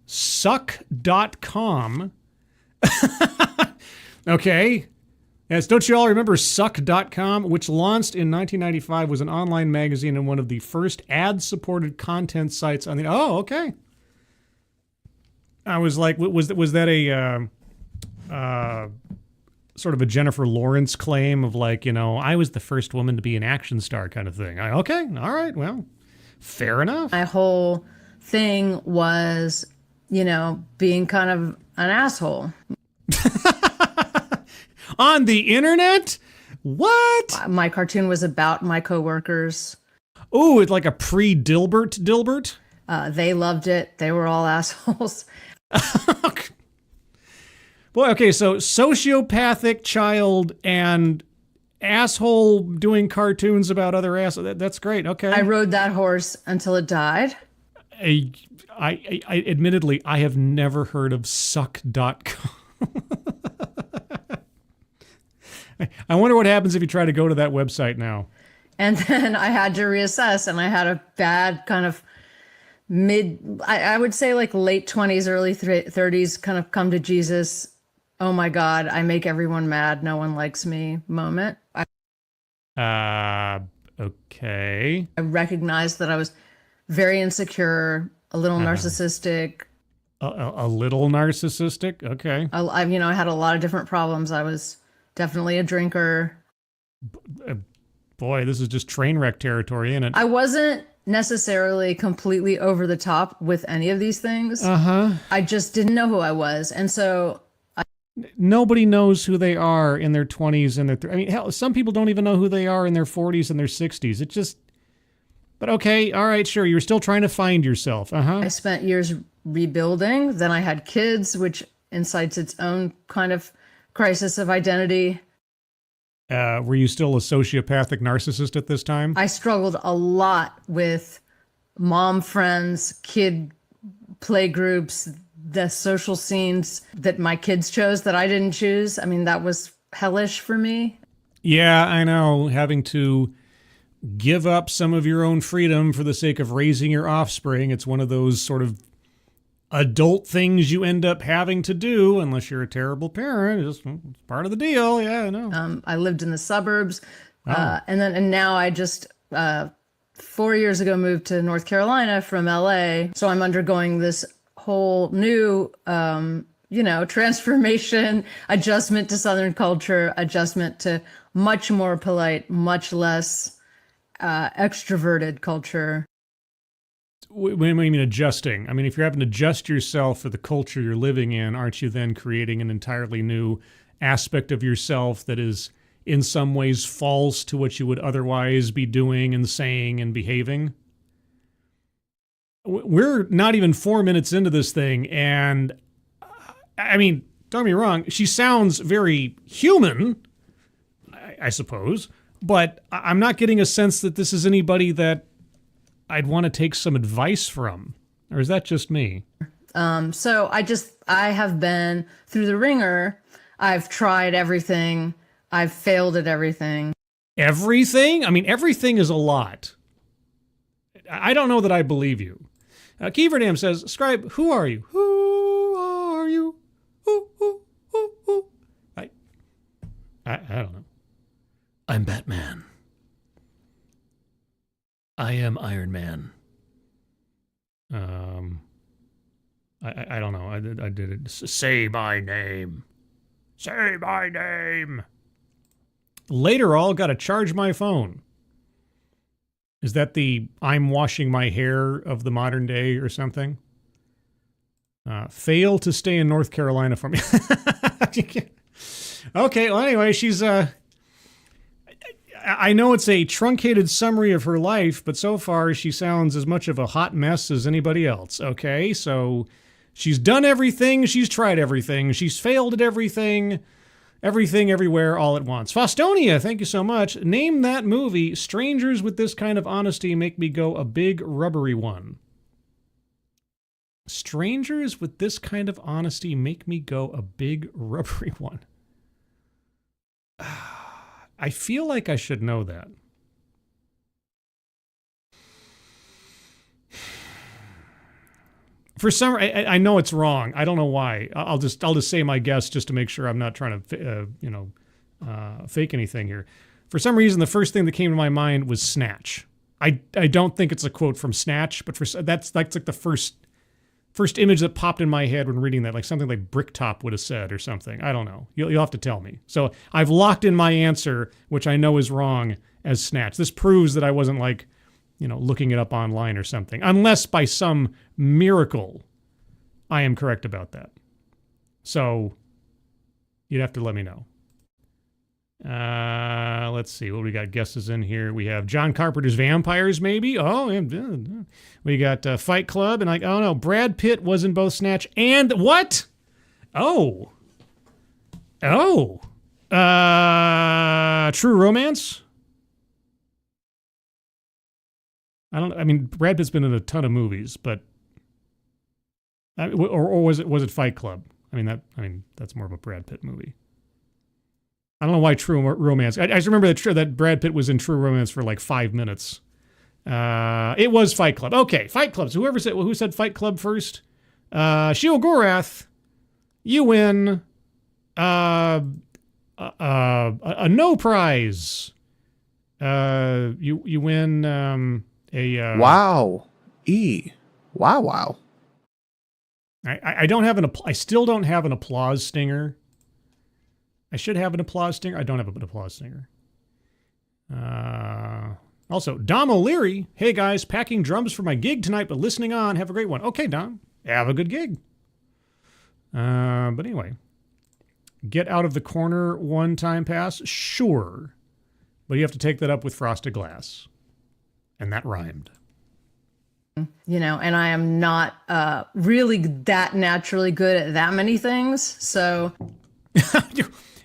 Suck.com. Okay. Yes, don't you all remember Suck.com, which launched in 1995, was an online magazine and one of the first ad-supported content sites on the... Oh, okay. I was like, was that a sort of a Jennifer Lawrence claim of like, I was the first woman to be an action star kind of thing? Okay, all right, well, fair enough.
My whole thing was, being kind of an asshole.
On the internet? What?
My cartoon was about my coworkers.
Ooh, it's like a pre-Dilbert?
They loved it. They were all assholes.
Boy, okay, so sociopathic child and asshole doing cartoons about other assholes. That's great, okay.
I rode that horse until it died.
I admittedly, I have never heard of Suck.com. I wonder what happens if you try to go to that website now.
And then I had to reassess, and I had a bad kind of I would say like late 20s, early 30s kind of come to Jesus. Oh my God, I make everyone mad. No one likes me moment.
Okay.
I recognized that I was very insecure, a little narcissistic.
A little narcissistic? Okay.
I had a lot of different problems. I was definitely a drinker.
Boy, this is just train wreck territory, isn't it?
I wasn't necessarily completely over the top with any of these things. I just didn't know who I was. And so
nobody knows who they are in their 20s and their 30s. Hell, some people don't even know who they are in their 40s and their 60s. It just... But okay, all right, sure. You're still trying to find yourself.
I spent years rebuilding. Then I had kids, which incites its own kind of crisis of identity.
Were you still a sociopathic narcissist at this time?
I struggled a lot with mom friends, kid play groups, the social scenes that my kids chose that I didn't choose. I mean, that was hellish for me.
Yeah, I know. Having to give up some of your own freedom for the sake of raising your offspring. It's one of those sort of adult things you end up having to do unless you're a terrible parent. It's part of the deal. Yeah, I know.
I lived in the suburbs. And now I just 4 years ago moved to North Carolina from LA. So I'm undergoing this whole new, transformation, adjustment to Southern culture, adjustment to much more polite, much less extroverted culture.
What do you mean adjusting? I mean, if you're having to adjust yourself for the culture you're living in, aren't you then creating an entirely new aspect of yourself that is in some ways false to what you would otherwise be doing and saying and behaving? We're not even 4 minutes into this thing, and I mean, don't get me wrong, she sounds very human, I suppose, but I'm not getting a sense that this is anybody that I'd want to take some advice from. Or is that just me?
So I have been through the ringer. I've tried everything. I've failed at everything.
Everything? I mean, everything is a lot. I don't know that I believe you. Kieverdam says, Scribe, who are you? Who are you? Who? I don't know. I'm Batman. I am Iron Man. I don't know. I did it. Say my name. Say my name. Later, all got to charge my phone. Is that the I'm washing my hair of the modern day or something? Fail to stay in North Carolina for me. Okay, well, anyway, she's... I know it's a truncated summary of her life, but so far she sounds as much of a hot mess as anybody else, okay? So she's done everything, she's tried everything, she's failed at everything, everything, everywhere, all at once. Faustonia, thank you so much. Name that movie, Strangers with This Kind of Honesty Make Me Go a Big Rubbery One. Strangers with This Kind of Honesty Make Me Go a Big Rubbery One. I feel like I should know that. For some, I know it's wrong. I don't know why. I'll just say my guess just to make sure I'm not trying to, fake anything here. For some reason, the first thing that came to my mind was Snatch. I don't think it's a quote from Snatch, but that's like the first image that popped in my head when reading that, like something like Bricktop would have said or something. I don't know. You'll have to tell me. So I've locked in my answer, which I know is wrong, as Snatch. This proves that I wasn't looking it up online or something. Unless by some miracle I am correct about that. So you'd have to let me know. Let's see what we got. Guesses in here. We have John Carpenter's Vampires, maybe. Oh, we got Fight Club, and oh no, Brad Pitt was in both Snatch and what? True Romance. I mean, Brad Pitt's been in a ton of movies, but or was it Fight Club? I mean that's more of a Brad Pitt movie. I don't know why True Romance. I just remember that Brad Pitt was in True Romance for like 5 minutes. It was Fight Club. Okay, Fight Club. So who said Fight Club first? Shio Gorath, you win a no prize. You win a
wow. Wow.
I still don't have an applause stinger. I should have an applause stinger. I don't have an applause stinger. Also, Dom O'Leary. Hey, guys, packing drums for my gig tonight, but listening on. Have a great one. Okay, Dom. Have a good gig. But anyway. Get out of the corner one-time pass? Sure. But you have to take that up with Frosted Glass. And that rhymed.
And I am not really that naturally good at that many things, so...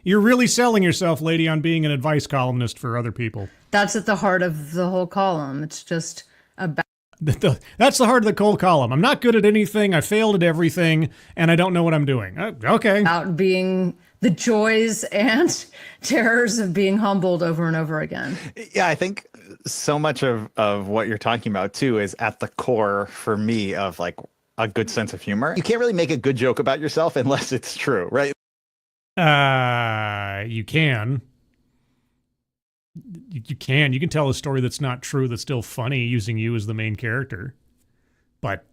You're really selling yourself, lady, on being an advice columnist for other people.
That's at the heart of the whole column. It's just about...
That's the heart of the whole column. I'm not good at anything. I failed at everything, and I don't know what I'm doing. Okay.
About being the joys and terrors of being humbled over and over again.
Yeah, I think so much of what you're talking about, too, is at the core, for me, of like a good sense of humor. You can't really make a good joke about yourself unless it's true, right?
You can. You can tell a story that's not true that's still funny using you as the main character. But,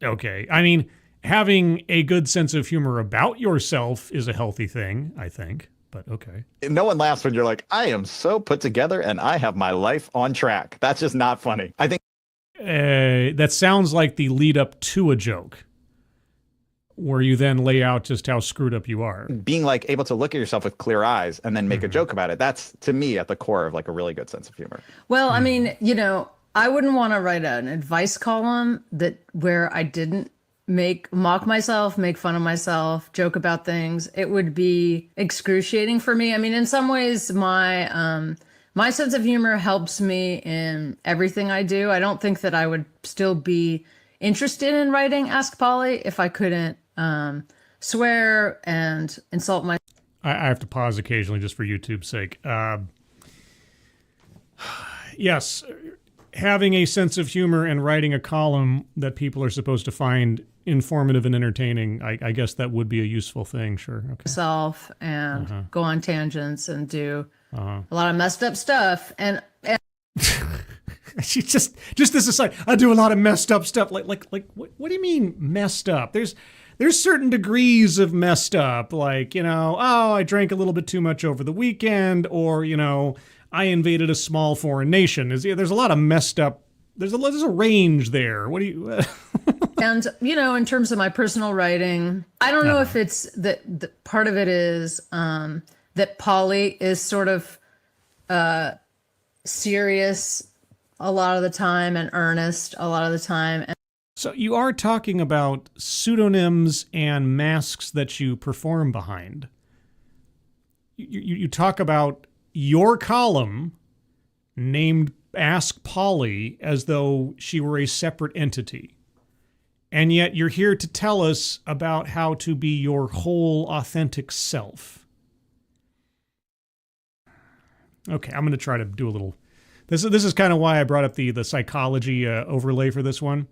okay. I mean, having a good sense of humor about yourself is a healthy thing, I think. But, okay.
No one laughs when you're like, I am so put together and I have my life on track. That's just not funny. I think...
that sounds like the lead up to a joke, where you then lay out just how screwed up you are.
Being like able to look at yourself with clear eyes and then make a joke about it. That's, to me, at the core of like a really good sense of humor.
Well, I mean, I wouldn't want to write an advice column where I didn't mock myself, make fun of myself, joke about things. It would be excruciating for me. I mean, in some ways, my My sense of humor helps me in everything I do. I don't think that I would still be interested in writing Ask Polly if I couldn't swear and insult my.
I have to pause occasionally just for YouTube's sake. Yes, having a sense of humor and writing a column that people are supposed to find informative and entertaining, I guess that would be a useful thing. Sure. Okay.
Myself and go on tangents and do a lot of messed up stuff. And
She just this aside, I do a lot of messed up stuff. Like what do you mean messed up? There's certain degrees of messed up, like, I drank a little bit too much over the weekend, or, I invaded a small foreign nation. There's a lot of messed up. There's a range there. What do you?
And, in terms of my personal writing, I don't know if it's that part of it is that Polly is sort of serious a lot of the time and earnest a lot of the time.
So you are talking about pseudonyms and masks that you perform behind. You talk about your column named Ask Polly as though she were a separate entity. And yet you're here to tell us about how to be your whole authentic self. Okay, I'm going to try to do a little... This is kind of why I brought up the psychology overlay for this one.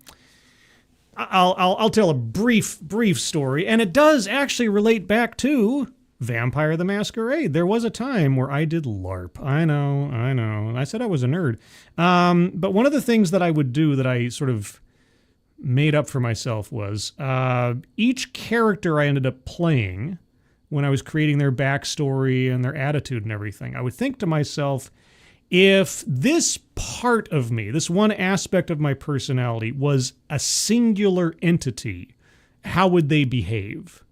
I'll tell a brief story, and it does actually relate back to Vampire the Masquerade. There was a time where I did LARP. I know. I said I was a nerd. But one of the things that I would do that I sort of made up for myself was each character I ended up playing when I was creating their backstory and their attitude and everything, I would think to myself, if this part of me, this one aspect of my personality was a singular entity, how would they behave?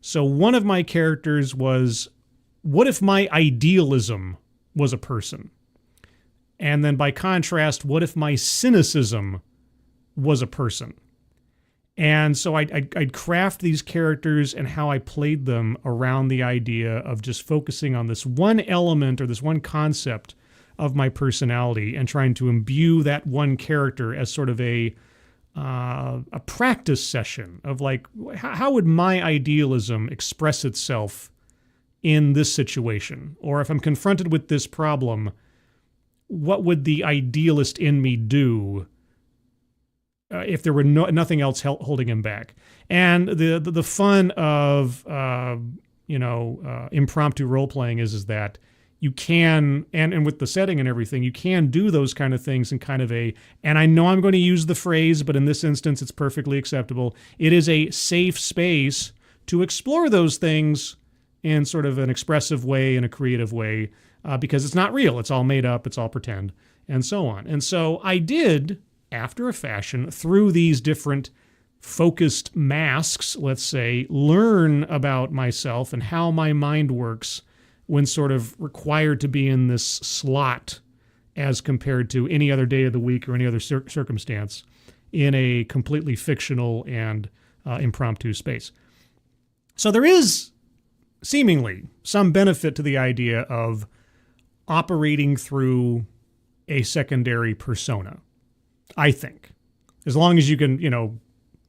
So one of my characters was, what if my idealism was a person? And then by contrast, what if my cynicism was a person? And so I'd craft these characters and how I played them around the idea of just focusing on this one element or this one concept of my personality and trying to imbue that one character as sort of a practice session of like, how would my idealism express itself in this situation? Or if I'm confronted with this problem, what would the idealist in me do if there were nothing else holding him back? And the fun of impromptu role playing is that you can, and with the setting and everything, you can do those kind of things in kind of and I know I'm going to use the phrase, but in this instance, it's perfectly acceptable. It is a safe space to explore those things in sort of an expressive way, in a creative way, because it's not real. It's all made up. It's all pretend, and so on. And so I did, after a fashion, through these different focused masks, let's say, learn about myself and how my mind works when sort of required to be in this slot as compared to any other day of the week or any other circumstance in a completely fictional and impromptu space. So there is seemingly some benefit to the idea of operating through a secondary persona, I think, as long as you can,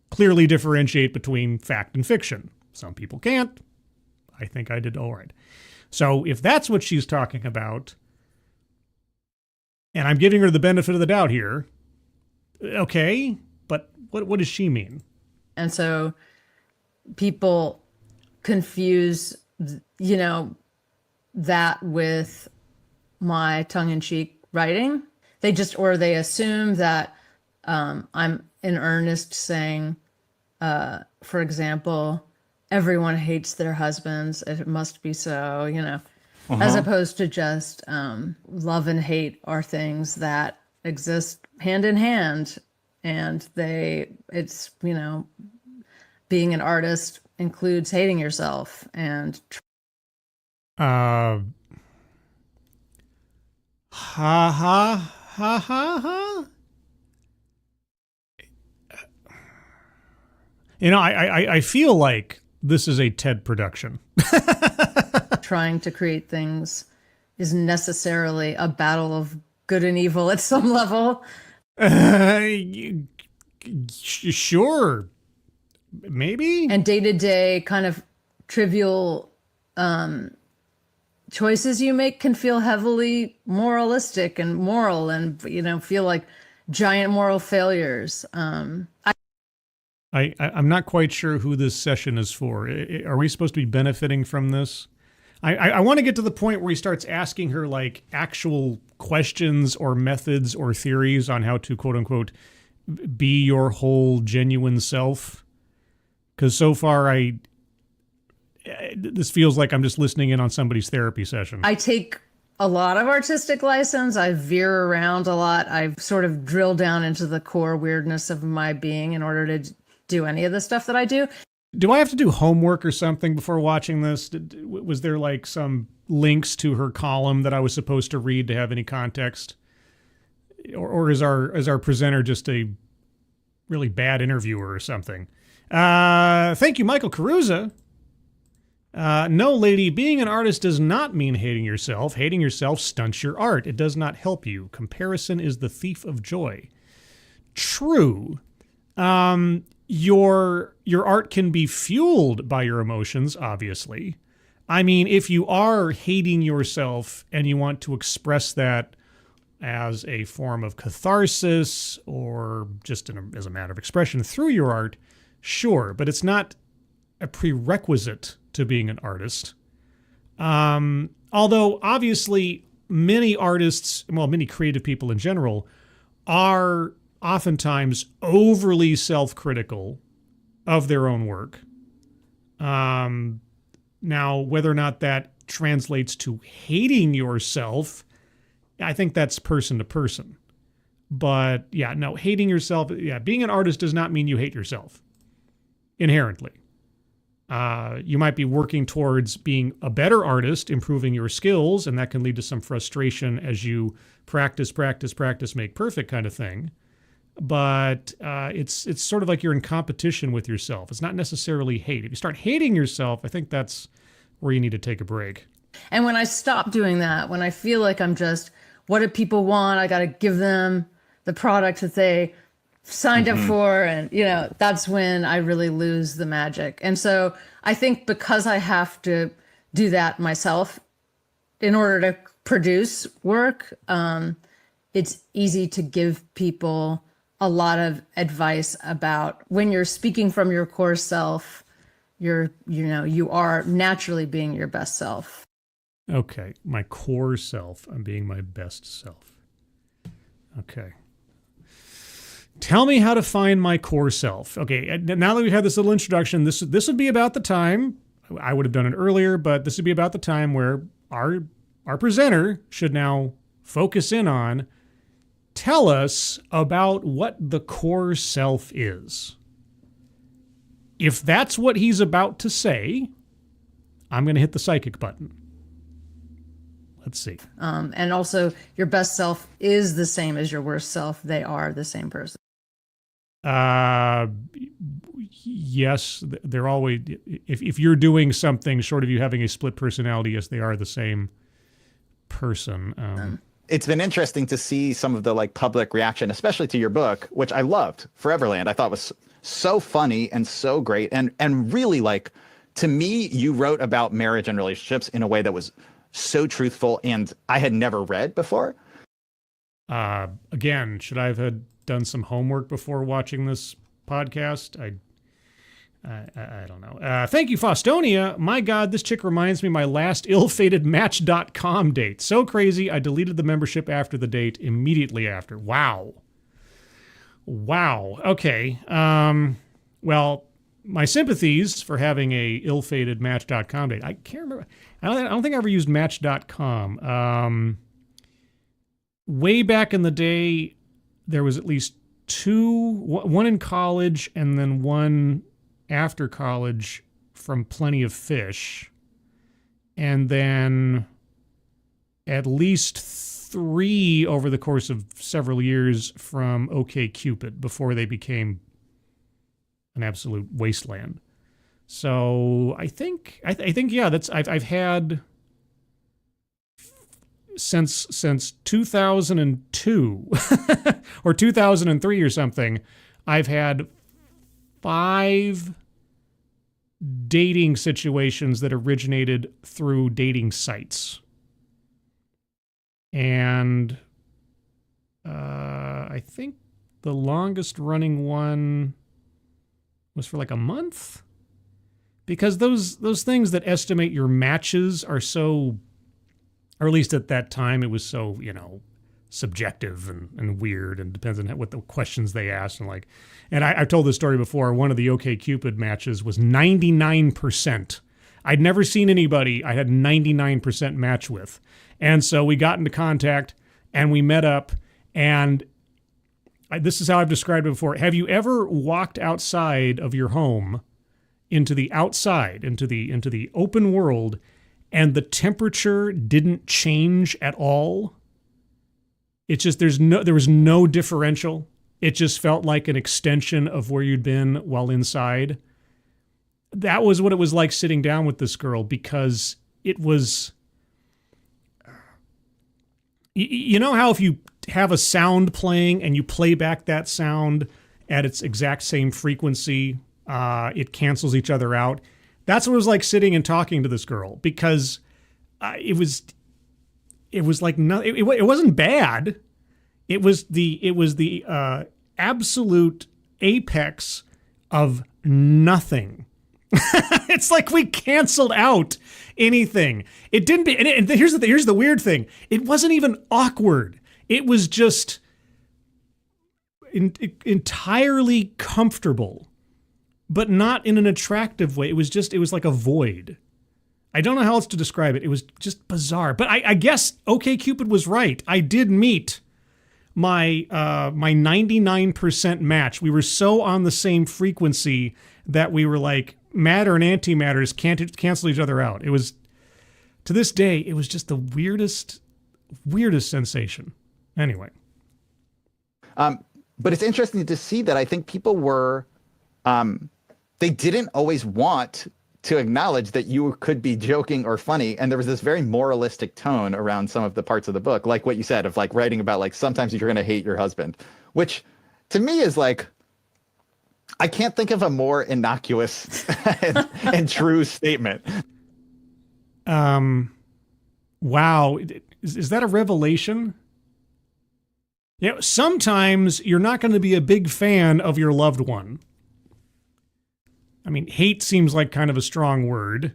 clearly differentiate between fact and fiction. Some people can't. I think I did all right. So if that's what she's talking about, and I'm giving her the benefit of the doubt here, okay, but what does she mean?
And so people confuse, that with my tongue-in-cheek writing. They assume that I'm in earnest saying, for example, everyone hates their husbands. It must be so, as opposed to just love and hate are things that exist hand in hand. And it's being an artist includes hating yourself and.
Ha ha ha ha ha. I feel like this is a TED production.
Trying to create things is necessarily a battle of good and evil at some level.
Sure. Maybe.
And day-to-day kind of trivial choices you make can feel heavily moralistic and moral and, feel like giant moral failures.
I'm not quite sure who this session is for. Are we supposed to be benefiting from this? I want to get to the point where he starts asking her like actual questions or methods or theories on how to quote unquote be your whole genuine self. Because so far this feels like I'm just listening in on somebody's therapy session.
I take a lot of artistic license. I veer around a lot. I've sort of drilled down into the core weirdness of my being in order to do any of the stuff that I do.
Do I have to do homework or something before watching this? Was there like some links to her column that I was supposed to read to have any context? Or is our presenter just a really bad interviewer or something? Thank you, Michael Caruza. No, lady, being an artist does not mean hating yourself. Hating yourself stunts your art. It does not help you. Comparison is the thief of joy. True. Your art can be fueled by your emotions, obviously. I mean, if you are hating yourself and you want to express that as a form of catharsis or just as a matter of expression through your art, sure, but it's not a prerequisite to being an artist. Although, obviously, many artists, many creative people in general, are oftentimes overly self-critical of their own work. Now, whether or not that translates to hating yourself, I think that's person to person. But yeah, no, hating yourself, being an artist does not mean you hate yourself inherently. You might be working towards being a better artist, improving your skills, and that can lead to some frustration as you practice, make perfect kind of thing. But it's sort of like you're in competition with yourself. It's not necessarily hate. If you start hating yourself, I think that's where you need to take a break.
And when I stop doing that, when I feel like I'm just, what do people want? I got to give them the product that they signed up for. And, that's when I really lose the magic. And so I think because I have to do that myself in order to produce work, it's easy to give people a lot of advice about when you're speaking from your core self, you are naturally being your best self.
Okay, my core self. I'm being my best self. Okay. Tell me how to find my core self. Okay, now that we've had this little introduction, this would be about the time, I would have done it earlier, but this would be about the time where our presenter should now focus in on, tell us about what the core self is. If that's what he's about to say, I'm going to hit the psychic button. Let's see.
And also, your best self is the same as your worst self. They are the same person.
Yes, they're always, if you're doing something short of you having a split personality, yes, they are the same person.
It's been interesting to see some of the public reaction, especially to your book, which I loved, Foreverland. I thought was so funny and so great. And really, to me, you wrote about marriage and relationships in a way that was so truthful and I had never read before.
Again, should I have had done some homework before watching this podcast? I don't know. Thank you, Faustonia. My God, this chick reminds me of my last ill-fated Match.com date. So crazy, I deleted the membership after the date immediately after. Wow. Okay. Well, my sympathies for having a ill-fated Match.com date. I can't remember. I don't think I ever used Match.com. Way back in the day, there was at least two, one in college and then one after college from Plenty of Fish. And then at least three over the course of several years from OkCupid before they became an absolute wasteland. So I think yeah, I've had since 2002 or 2003 or something, I've had 5 dating situations that originated through dating sites. And I think the longest running one was for like a month. Because those things that estimate your matches are so, or at least at that time, it was so, subjective and weird, and depends on what the questions they asked. And I've told this story before. One of the OkCupid matches was 99%. I'd never seen anybody I had 99% match with. And so we got into contact and we met up, and this is how I've described it before. Have you ever walked outside of your home into the outside, into the open world, and the temperature didn't change at all? It's just there was no differential. It just felt like an extension of where you'd been while inside. That was what it was like sitting down with this girl, because it was, you know how if you have a sound playing and you play back that sound at its exact same frequency, it cancels each other out. That's what it was like sitting and talking to this girl, because it was like no, it wasn't bad. It was the absolute apex of nothing. It's like we canceled out anything. It didn't be. And here's the weird thing. It wasn't even awkward. It was just entirely comfortable, but not in an attractive way. It was like a void. I don't know how else to describe it. It was just bizarre. But I guess OkCupid was right. I did meet my 99% match. We were so on the same frequency that we were like, matter and antimatter just can't cancel each other out. It was, to this day, it was just the weirdest sensation. Anyway.
But it's interesting to see that I think people were, they didn't always want to acknowledge that you could be joking or funny. And there was this very moralistic tone around some of the parts of the book, like what you said, of like writing about like sometimes you're going to hate your husband, which to me is like, I can't think of a more innocuous and true statement.
Wow. Is that a revelation? Sometimes you're not going to be a big fan of your loved one. I mean, hate seems like kind of a strong word.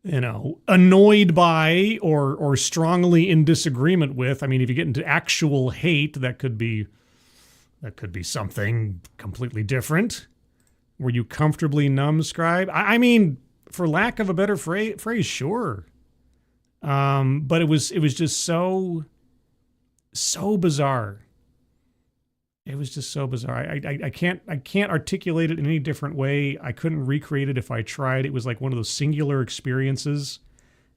Annoyed by or strongly in disagreement with. I mean, if you get into actual hate, that could be something completely different. Were you comfortably numbscribe? I mean, for lack of a better phrase, sure. But it was just so bizarre. It was just so bizarre. I can't articulate it in any different way. I couldn't recreate it if I tried. It was like one of those singular experiences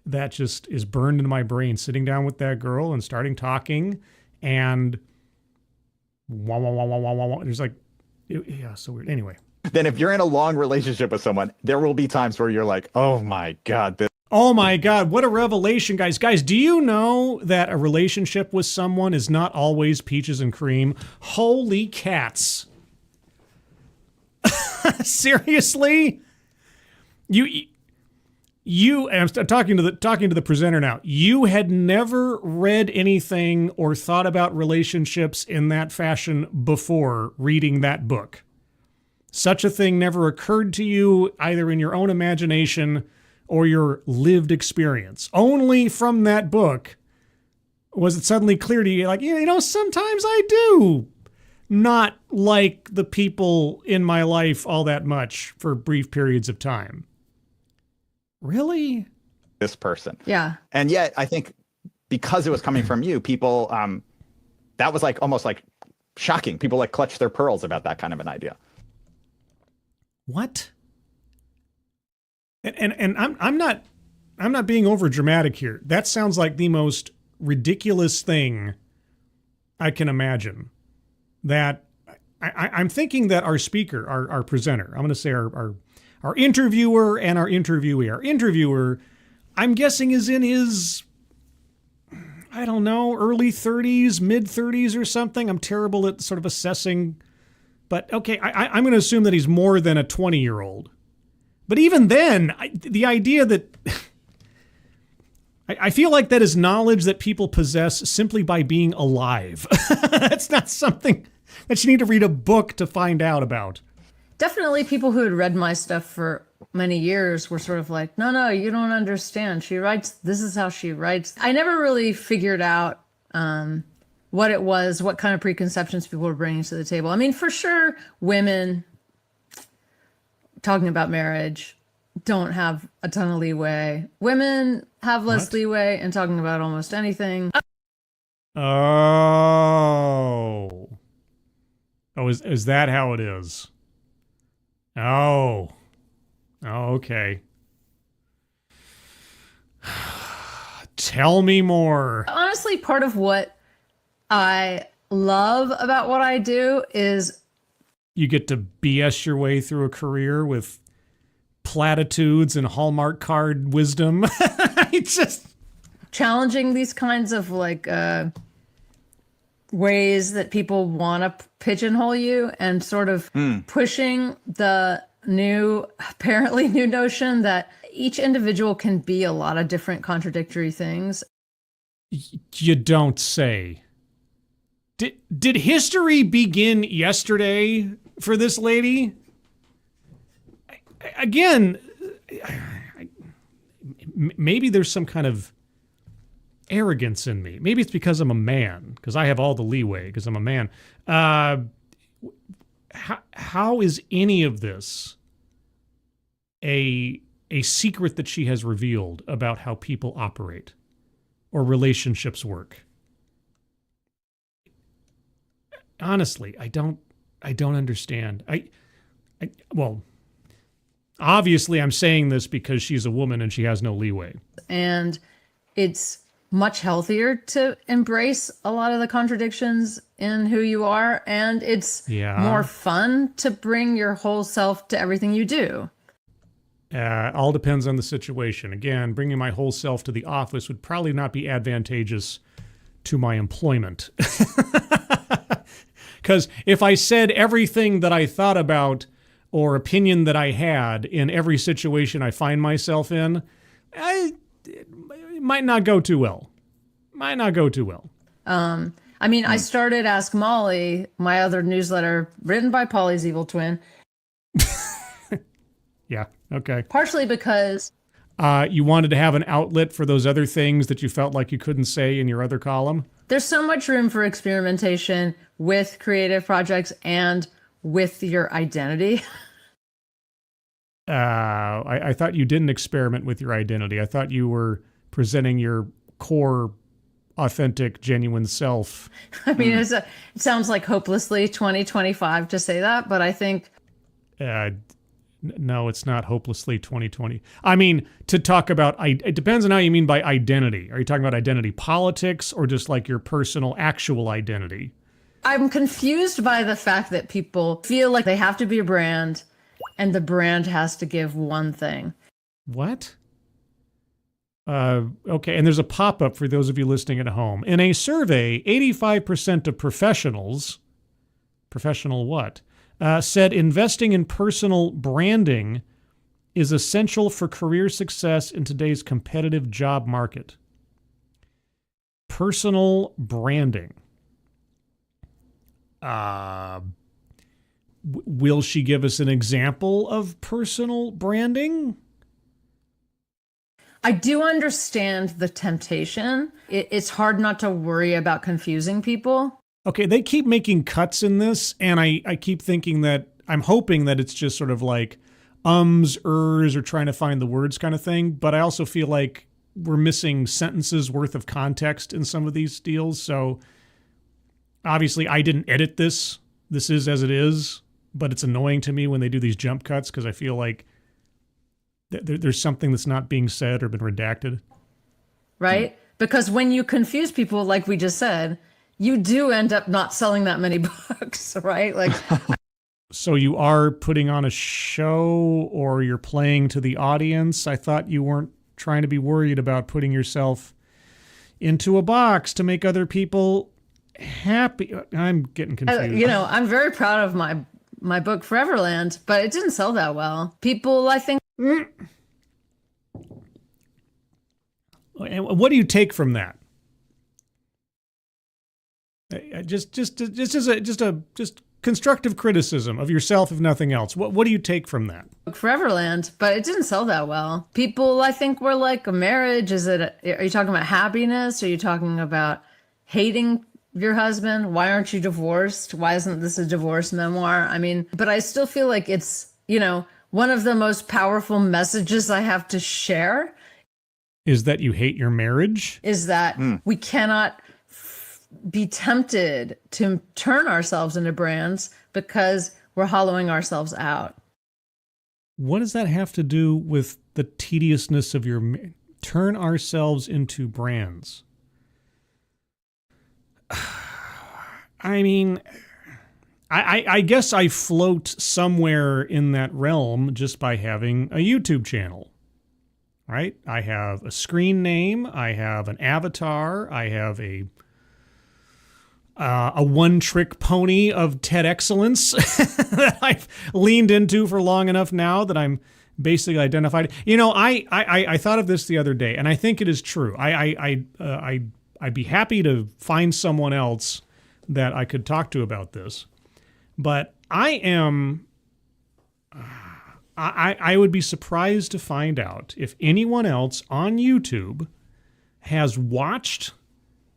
that just is burned into my brain. Sitting down with that girl and starting talking, and wah, wah, wah, wah, wah, wah, wah. There's like, yeah, so weird. Anyway.
Then if you're in a long relationship with someone, there will be times where you're like, oh my God,
oh my God, what a revelation, guys. Guys, do you know that a relationship with someone is not always peaches and cream? Holy cats. Seriously? You, and I'm talking to the presenter now. You had never read anything or thought about relationships in that fashion before reading that book. Such a thing never occurred to you, either in your own imagination or your lived experience. Only from that book was it suddenly clear to you, like, sometimes I do not like the people in my life all that much for brief periods of time. Really?
this person.
Yeah.
And yet I think because it was coming from you, people, that was like almost like shocking. People like clutch their pearls about that kind of an idea.
What? And I'm not being over dramatic here. That sounds like the most ridiculous thing I can imagine. That I'm thinking that our speaker, our presenter, I'm going to say our interviewer and our interviewee. Our interviewer, I'm guessing, is in his I don't know, early 30s, mid 30s or something. I'm terrible at sort of assessing. But okay, I'm going to assume that he's more than a 20-year-old. But even then, the idea that... I feel like that is knowledge that people possess simply by being alive. That's not something that you need to read a book to find out about.
Definitely people who had read my stuff for many years were sort of like, no, you don't understand. She writes, this is how she writes. I never really figured out what it was, what kind of preconceptions people were bringing to the table. I mean, for sure, women talking about marriage don't have a ton of leeway. Women have less leeway in talking about almost anything.
Oh, is that how it is? Oh, okay. Tell me more.
Honestly, part of what I love about what I do is
you get to BS your way through a career with platitudes and Hallmark card wisdom. It's just
challenging these kinds of like ways that people want to pigeonhole you and sort of pushing the apparently new notion that each individual can be a lot of different contradictory things.
You don't say. Did history begin yesterday for this lady? Again, maybe there's some kind of arrogance in me. Maybe it's because I'm a man, because I have all the leeway, because I'm a man. How is any of this a secret that she has revealed about how people operate or relationships work? Honestly, I don't understand. Well, obviously I'm saying this because she's a woman and she has no leeway.
And it's much healthier to embrace a lot of the contradictions in who you are. And it's more fun to bring your whole self to everything you do.
All depends on the situation. Again, bringing my whole self to the office would probably not be advantageous to my employment. Because if I said everything that I thought about or opinion that I had in every situation I find myself in, it might not go too well. I mean, I started Ask Molly, my other newsletter written by Polly's evil twin. Yeah, okay.
Partially because
you wanted to have an outlet for those other things that you felt like you couldn't say in your other column?
There's so much room for experimentation with creative projects and with your identity.
I thought you didn't experiment with your identity. I thought you were presenting your core, authentic, genuine self.
I mean, it sounds like hopelessly 2025 to say that, but I think...
No, it's not hopelessly 2020. I mean, to talk about, it depends on how you mean by identity. Are you talking about identity politics or just like your personal actual identity?
I'm confused by the fact that people feel like they have to be a brand and the brand has to give one thing.
What? Okay, and there's a pop-up for those of you listening at home. In a survey, 85% of professional what? Said investing in personal branding is essential for career success in today's competitive job market. Personal branding. Will she give us an example of personal branding?
I do understand the temptation. It's hard not to worry about confusing people.
Okay, they keep making cuts in this, and I keep thinking that, I'm hoping that it's just sort of like ers, or trying to find the words kind of thing, but I also feel like we're missing sentences worth of context in some of these deals, so obviously I didn't edit this. This is as it is, but it's annoying to me when they do these jump cuts because I feel like there's something that's not being said or been redacted.
Right? Because when you confuse people, like we just said, you do end up not selling that many books, right? Like,
so you are putting on a show or you're playing to the audience? I thought you weren't trying to be worried about putting yourself into a box to make other people happy. I'm getting confused.
You know, I'm very proud of my book Foreverland, but it didn't sell that well. People, I think.
And what do you take from that? Just constructive criticism of yourself, if nothing else. What do you take from that?
Foreverland, but it didn't sell that well. People, I think, were like, a marriage. Are you talking about happiness? Are you talking about hating your husband? Why aren't you divorced? Why isn't this a divorce memoir? I mean, but I still feel like it's, you know, one of the most powerful messages I have to share
Is that you hate your marriage?
is that we cannot be tempted to turn ourselves into brands because we're hollowing ourselves out.
What does that have to do with the tediousness of your turn ourselves into brands? I mean, I guess I float somewhere in that realm just by having a YouTube channel, right? I have a screen name, I have an avatar, I have a one-trick pony of TED excellence that I've leaned into for long enough now that I'm basically identified. You know, I thought of this the other day, and I think it is true. I'd be happy to find someone else that I could talk to about this, but I would be surprised to find out if anyone else on YouTube has watched,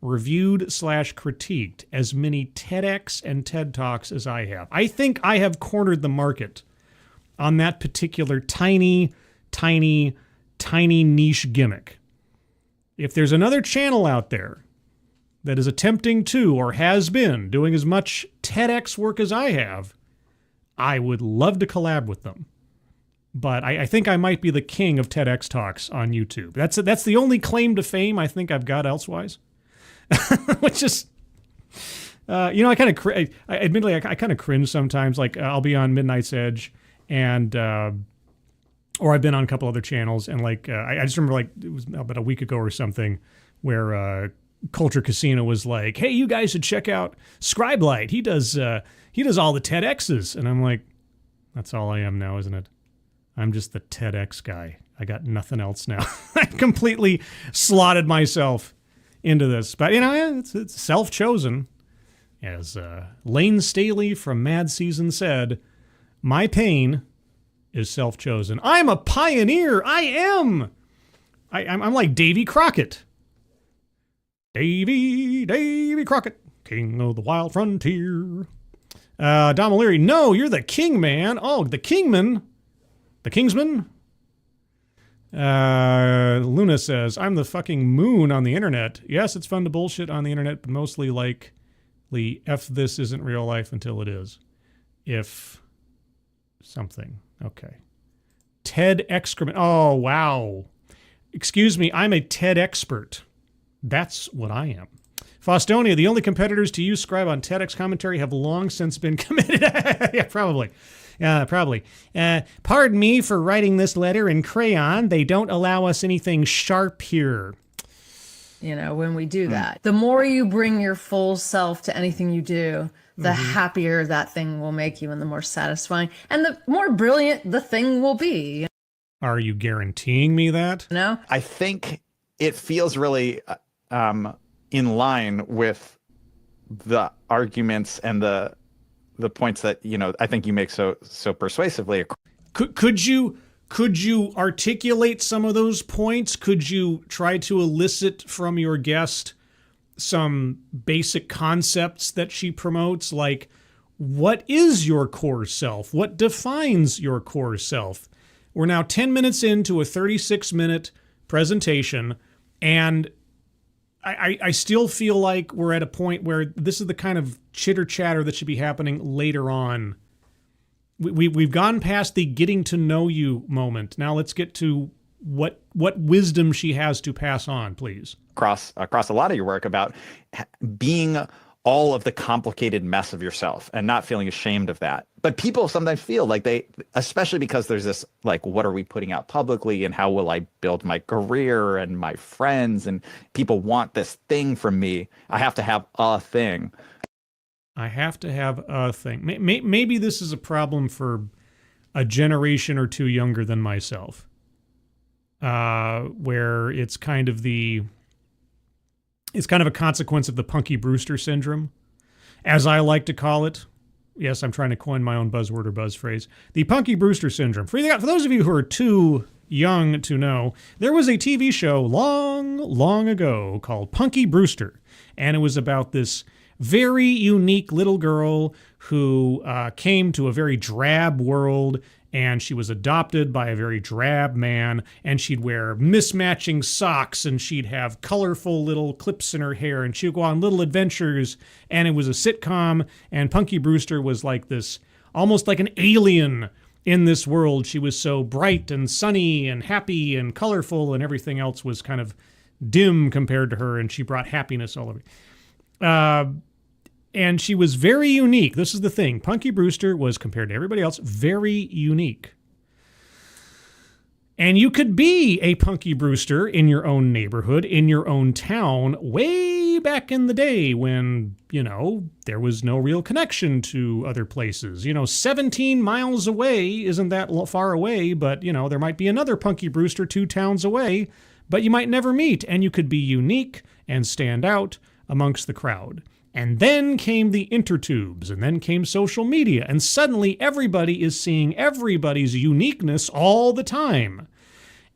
reviewed / critiqued as many TEDx and TED Talks as I have. I think I have cornered the market on that particular tiny niche gimmick. If there's another channel out there that is attempting to or has been doing as much TEDx work as I have, I would love to collab with them. But I think I might be the king of TEDx Talks on YouTube. That's the only claim to fame I think I've got elsewise. Which is, you know, admittedly, I kind of cringe sometimes. Like I'll be on Midnight's Edge and, or I've been on a couple other channels and like, I just remember like it was about a week ago or something where, Culture Casino was like, hey, you guys should check out Scribelight. He does all the TEDx's. And I'm like, that's all I am now, isn't it? I'm just the TEDx guy. I got nothing else now. I completely slotted myself into this, but you know, it's self-chosen. As Lane Staley from Mad Season said, my pain is self-chosen. I'm a pioneer. I am. I'm like Davy Crockett. Davy Crockett, king of the wild frontier. Dom O'Leary, no, you're the king, man. Oh, the kingman. The kingsman. Luna says, I'm the fucking moon on the internet. Yes, it's fun to bullshit on the internet, but mostly like, F this isn't real life until it is. If something. Okay. TED excrement. Oh, wow. Excuse me, I'm a TED expert. That's what I am. Faustonia, the only competitors to use Scribe on TEDx commentary have long since been committed. Yeah, probably. Probably. Pardon me for writing this letter in crayon. They don't allow us anything sharp here.
You know, when we do that, the more you bring your full self to anything you do, the happier that thing will make you and the more satisfying and the more brilliant the thing will be.
Are you guaranteeing me that?
No?
I think it feels really in line with the arguments and the points that, you know, I think you make so persuasively.
Could you articulate some of those points? Could you try to elicit from your guest some basic concepts that she promotes? Like, what is your core self? What defines your core self? We're now 10 minutes into a 36-minute presentation, and I still feel like we're at a point where this is the kind of chitter-chatter that should be happening later on. We've gone past the getting to know you moment. Now let's get to what wisdom she has to pass on, please.
Across a lot of your work about being all of the complicated mess of yourself and not feeling ashamed of that. But people sometimes feel like they, especially because there's this, like, what are we putting out publicly and how will I build my career and my friends, and people want this thing from me. I have to have a thing.
I have to have a thing. Maybe this is a problem for a generation or two younger than myself, where it's kind of a consequence of the Punky Brewster syndrome, as I like to call it. Yes, I'm trying to coin my own buzzword or buzz phrase. The Punky Brewster syndrome. For those of you who are too young to know, there was a TV show long, long ago called Punky Brewster, and it was about this very unique little girl who came to a very drab world, and she was adopted by a very drab man, and she'd wear mismatching socks, and she'd have colorful little clips in her hair, and she'd go on little adventures, and it was a sitcom, and Punky Brewster was like this, almost like an alien in this world. She was so bright and sunny and happy and colorful, and everything else was kind of dim compared to her, and she brought happiness all over. And she was very unique. This is the thing. Punky Brewster was, compared to everybody else, very unique. And you could be a Punky Brewster in your own neighborhood, in your own town, way back in the day when, there was no real connection to other places. 17 miles away isn't that far away, but, there might be another Punky Brewster 2 towns away, but you might never meet, and you could be unique and stand out amongst the crowd. And then came the intertubes, and then came social media, and suddenly everybody is seeing everybody's uniqueness all the time.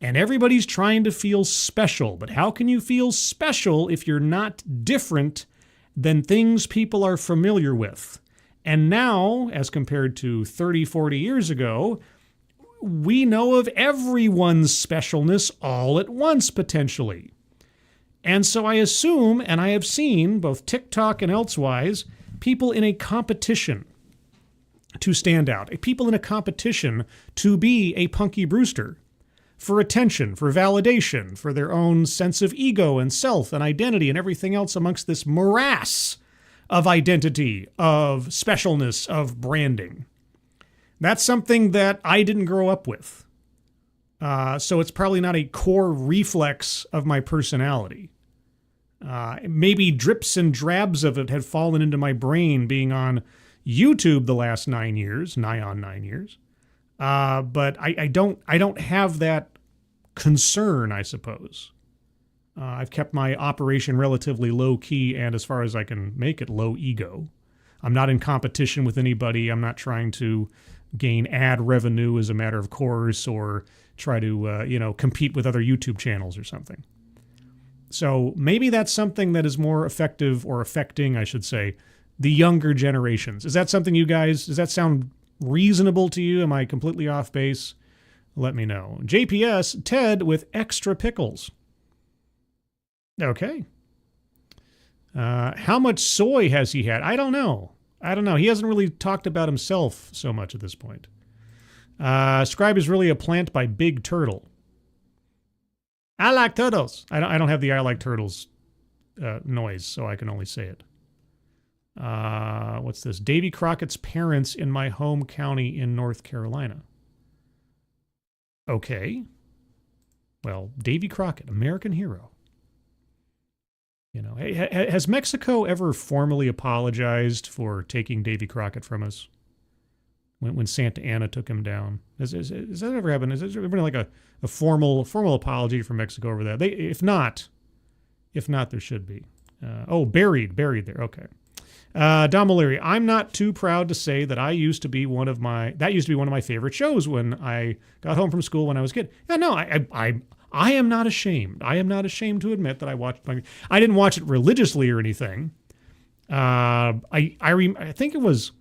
And everybody's trying to feel special. But how can you feel special if you're not different than things people are familiar with? And now, as compared to 30, 40 years ago, we know of everyone's specialness all at once, potentially. And so I assume, and I have seen, both TikTok and elsewise, people in a competition to stand out. People in a competition to be a Punky Brewster. For attention, for validation, for their own sense of ego and self and identity and everything else amongst this morass of identity, of specialness, of branding. That's something that I didn't grow up with. So it's probably not a core reflex of my personality. Maybe drips and drabs of it had fallen into my brain being on YouTube the last 9 years, nigh on 9 years. But I don't have that concern, I suppose. I've kept my operation relatively low key and, as far as I can make it, low ego. I'm not in competition with anybody. I'm not trying to gain ad revenue as a matter of course, or try to, compete with other YouTube channels or something. So maybe that's something that is more effective, or affecting, I should say, the younger generations. Is that something does that sound reasonable to you? Am I completely off base? Let me know. JPS, Ted with extra pickles. Okay. How much soy has he had? I don't know. He hasn't really talked about himself so much at this point. Scribe is really a plant by Big Turtle. I like turtles. I don't have the I like turtles noise, so I can only say it. What's this? Davy Crockett's parents in my home county in North Carolina. Okay. Well, Davy Crockett, American hero. Has Mexico ever formally apologized for taking Davy Crockett from us? When Santa Anna took him down. Has that ever happened? Has there been like a formal apology from Mexico over that? If not, there should be. Buried there. Okay. Don Maleri, I'm not too proud to say that that used to be one of my favorite shows when I got home from school when I was a kid. Yeah, no, I am not ashamed. I am not ashamed to admit that I didn't watch it religiously or anything. I think it was.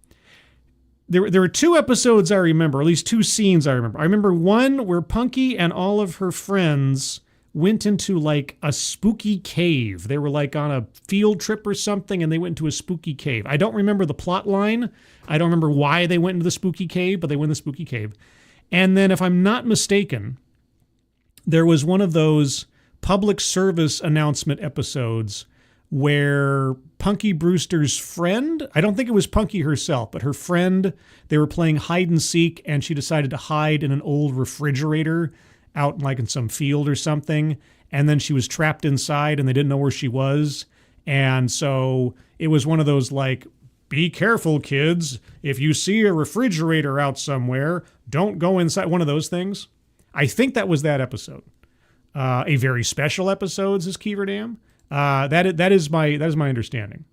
There were 2 episodes I remember, or at least 2 scenes I remember. I remember one where Punky and all of her friends went into like a spooky cave. They were like on a field trip or something, and they went into a spooky cave. I don't remember the plot line. I don't remember why they went into the spooky cave, but they went in the spooky cave. And then, if I'm not mistaken, there was one of those public service announcement episodes where Punky Brewster's friend, I don't think it was Punky herself, but her friend, they were playing hide and seek, and she decided to hide in an old refrigerator out like in some field or something. And then she was trapped inside and they didn't know where she was. And so it was one of those like, be careful, kids. If you see a refrigerator out somewhere, don't go inside. One of those things. I think that was that episode. A very special episode, says Kiever Dam. That is my understanding.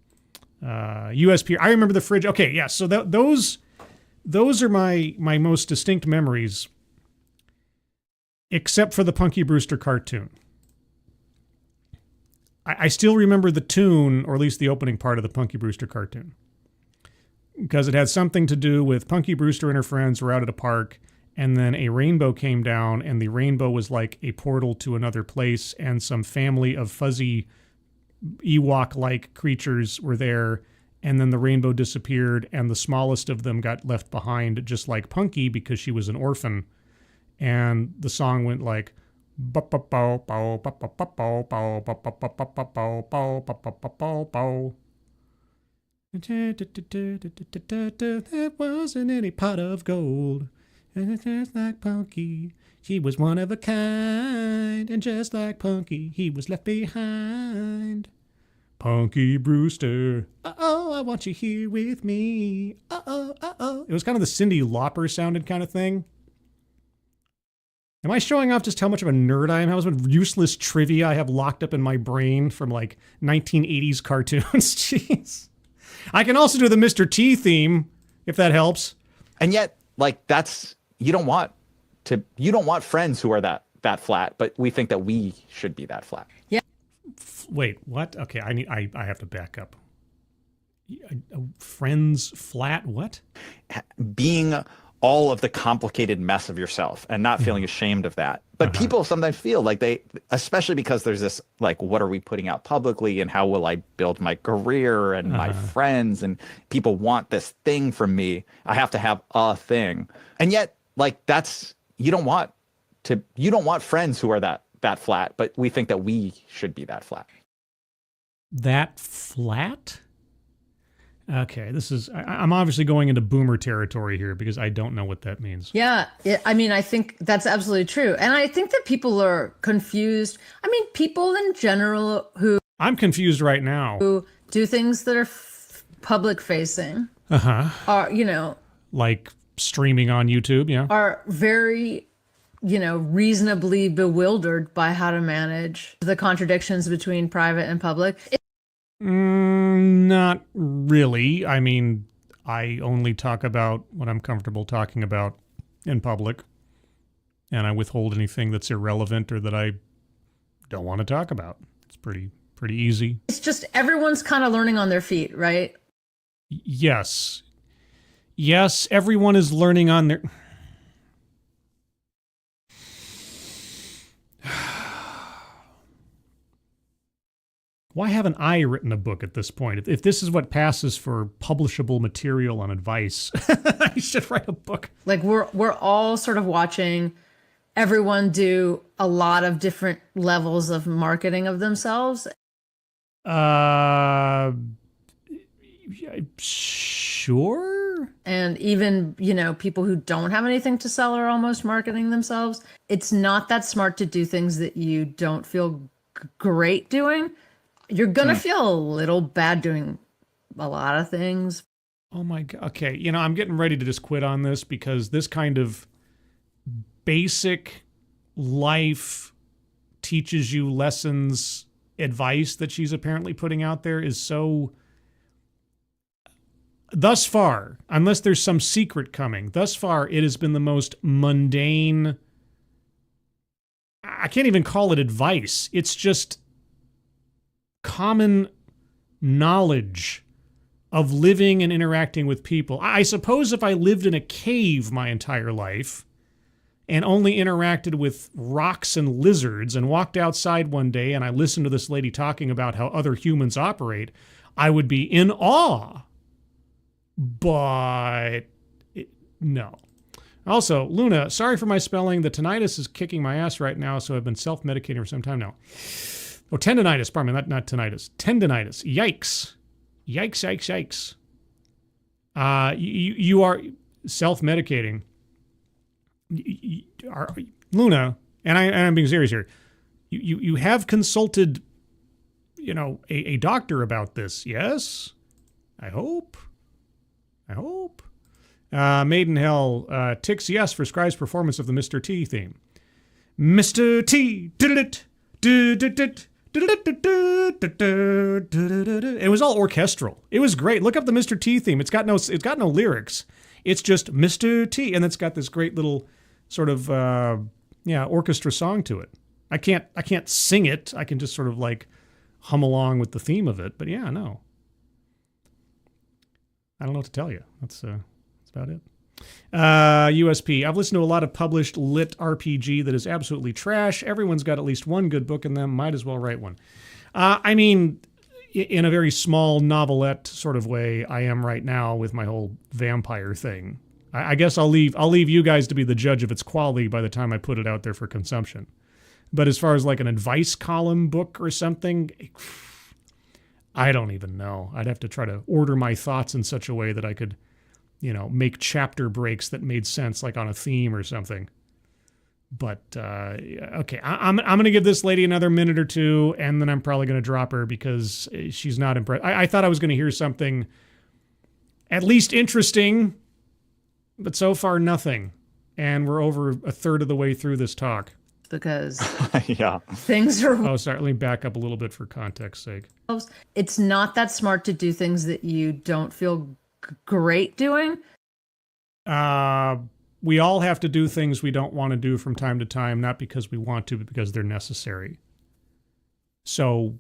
USP. I remember the fridge. Okay, yeah. So those are my most distinct memories, except for the Punky Brewster cartoon. I still remember the tune, or at least the opening part of the Punky Brewster cartoon, because it had something to do with Punky Brewster and her friends were out at a park, and then a rainbow came down, and the rainbow was like a portal to another place, and some family of fuzzy Ewok-like creatures were there, and then the rainbow disappeared, and the smallest of them got left behind, just like Punky, because she was an orphan. And the song went like, there wasn't any pot of gold, and just like Punky, she was one of a kind, and just like Punky, he was left behind. Punky Brewster, uh-oh, I want you here with me, uh-oh, uh-oh. It was kind of the Cyndi Lauper sounded kind of thing. Am I showing off just how much of a nerd I am? How much useless trivia I have locked up in my brain from like 1980s cartoons? Jeez. I can also do the Mr. T theme, if that helps.
And yet, like, you don't want friends who are that flat, but we think that we should be that flat.
Yeah.
Wait, what? Okay, I have to back up. Friends flat what?
Being all of the complicated mess of yourself and not feeling ashamed of that. But people sometimes feel like especially because there's this, like, what are we putting out publicly and how will I build my career and my friends, and people want this thing from me. I have to have a thing. And yet, like, you don't want friends who are that flat, but we think that we should be that flat.
That flat? Okay, I'm obviously going into boomer territory here because I don't know what that means.
Yeah, I mean, I think that's absolutely true. And I think that people are confused. I mean, people in general who...
I'm confused right now.
Who do things that are public facing are,
like streaming on YouTube, yeah.
Are very, reasonably bewildered by how to manage the contradictions between private and public.
Not really. I mean, I only talk about what I'm comfortable talking about in public, and I withhold anything that's irrelevant or that I don't want to talk about. It's pretty easy.
It's just everyone's kind of learning on their feet, right?
Yes, everyone is learning on their... Why haven't I written a book at this point? If this is what passes for publishable material on advice, I should write a book.
Like we're all sort of watching everyone do a lot of different levels of marketing of themselves.
Sure.
And even, people who don't have anything to sell are almost marketing themselves. It's not that smart to do things that you don't feel great doing. You're going to feel a little bad doing a lot of things.
Oh my God. Okay. I'm getting ready to just quit on this because this kind of basic life teaches you lessons advice that she's apparently putting out there is so, thus far, unless there's some secret coming, thus far it has been the most mundane. I can't even call it advice. It's just common knowledge of living and interacting with people. I suppose if I lived in a cave my entire life and only interacted with rocks and lizards and walked outside one day and I listened to this lady talking about how other humans operate, I would be in awe. But no. Also, Luna, sorry for my spelling. The tinnitus is kicking my ass right now, so I've been self-medicating for some time now. Oh, tendonitis. Pardon me, not tinnitus. Tendonitis. Yikes. Yikes. You are self-medicating. Luna, and I'm being serious here. You have consulted, a doctor about this, yes? I hope. Maiden Hell, ticks yes for Scribe's performance of the Mr. T theme. Mr. T, it was all orchestral. It was great. Look up the Mr. T theme. It's got no lyrics. It's just Mr. T, and it's got this great little sort of orchestra song to it. I can't sing it. I can just sort of like hum along with the theme of it. But yeah, no. I don't know what to tell you. That's about it. USP. I've listened to a lot of published lit RPG that is absolutely trash. Everyone's got at least one good book in them. Might as well write one. I mean, in a very small novelette sort of way, I am right now with my whole vampire thing. I guess I'll leave you guys to be the judge of its quality by the time I put it out there for consumption. But as far as like an advice column book or something, I don't even know. I'd have to try to order my thoughts in such a way that I could, make chapter breaks that made sense, like on a theme or something. But, okay, I'm going to give this lady another minute or two, and then I'm probably going to drop her because she's not impressed. I thought I was going to hear something at least interesting, but so far nothing. And we're over a third of the way through this talk.
Because
yeah,
things are...
Oh, sorry, let me back up a little bit for context's sake.
It's not that smart to do things that you don't feel great doing.
We all have to do things we don't want to do from time to time, not because we want to, but because they're necessary. So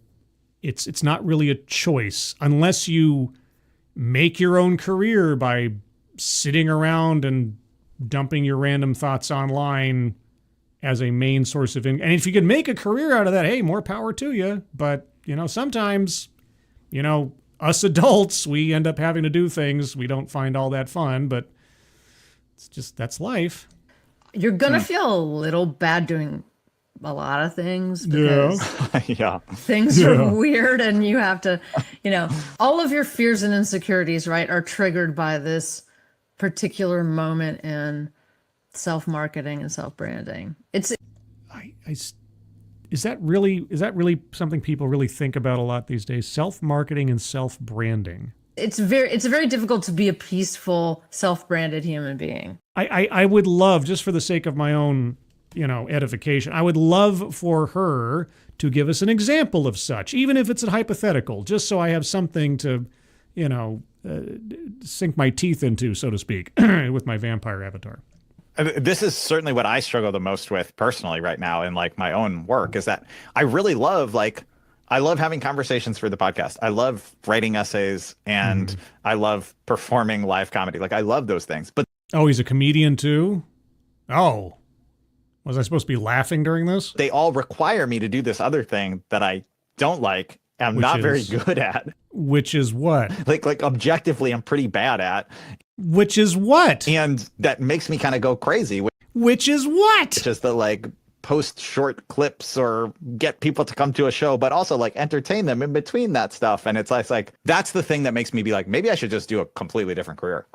it's not really a choice unless you make your own career by sitting around and dumping your random thoughts online as a main source of income. And if you can make a career out of that, hey, more power to you. But, sometimes, us adults, we end up having to do things we don't find all that fun, but it's just, that's life.
You're going to feel a little bad doing a lot of things because
yeah,
things are weird and you have to, all of your fears and insecurities, right, are triggered by this particular moment in self-marketing and self-branding. Is that really something people really think about a lot these days? Self-marketing and self-branding. It's very difficult to be a peaceful, self-branded human being.
I would love, just for the sake of my own, edification, I would love for her to give us an example of such, even if it's a hypothetical, just so I have something to, sink my teeth into, so to speak, with my vampire avatar.
This is certainly what I struggle the most with personally right now in like my own work, is that I really love I love having conversations for the podcast. I love writing essays and I love performing live comedy. Like I love those things. But
oh, he's a comedian too? Oh, was I supposed to be laughing during this?
They all require me to do this other thing that I don't like. I'm not very good at.
Which is what?
Like objectively, I'm pretty bad at.
Which is what?
And that makes me kind of go crazy.
Which is what?
Just the post short clips or get people to come to a show, but also entertain them in between that stuff. And it's like that's the thing that makes me be like, maybe I should just do a completely different career.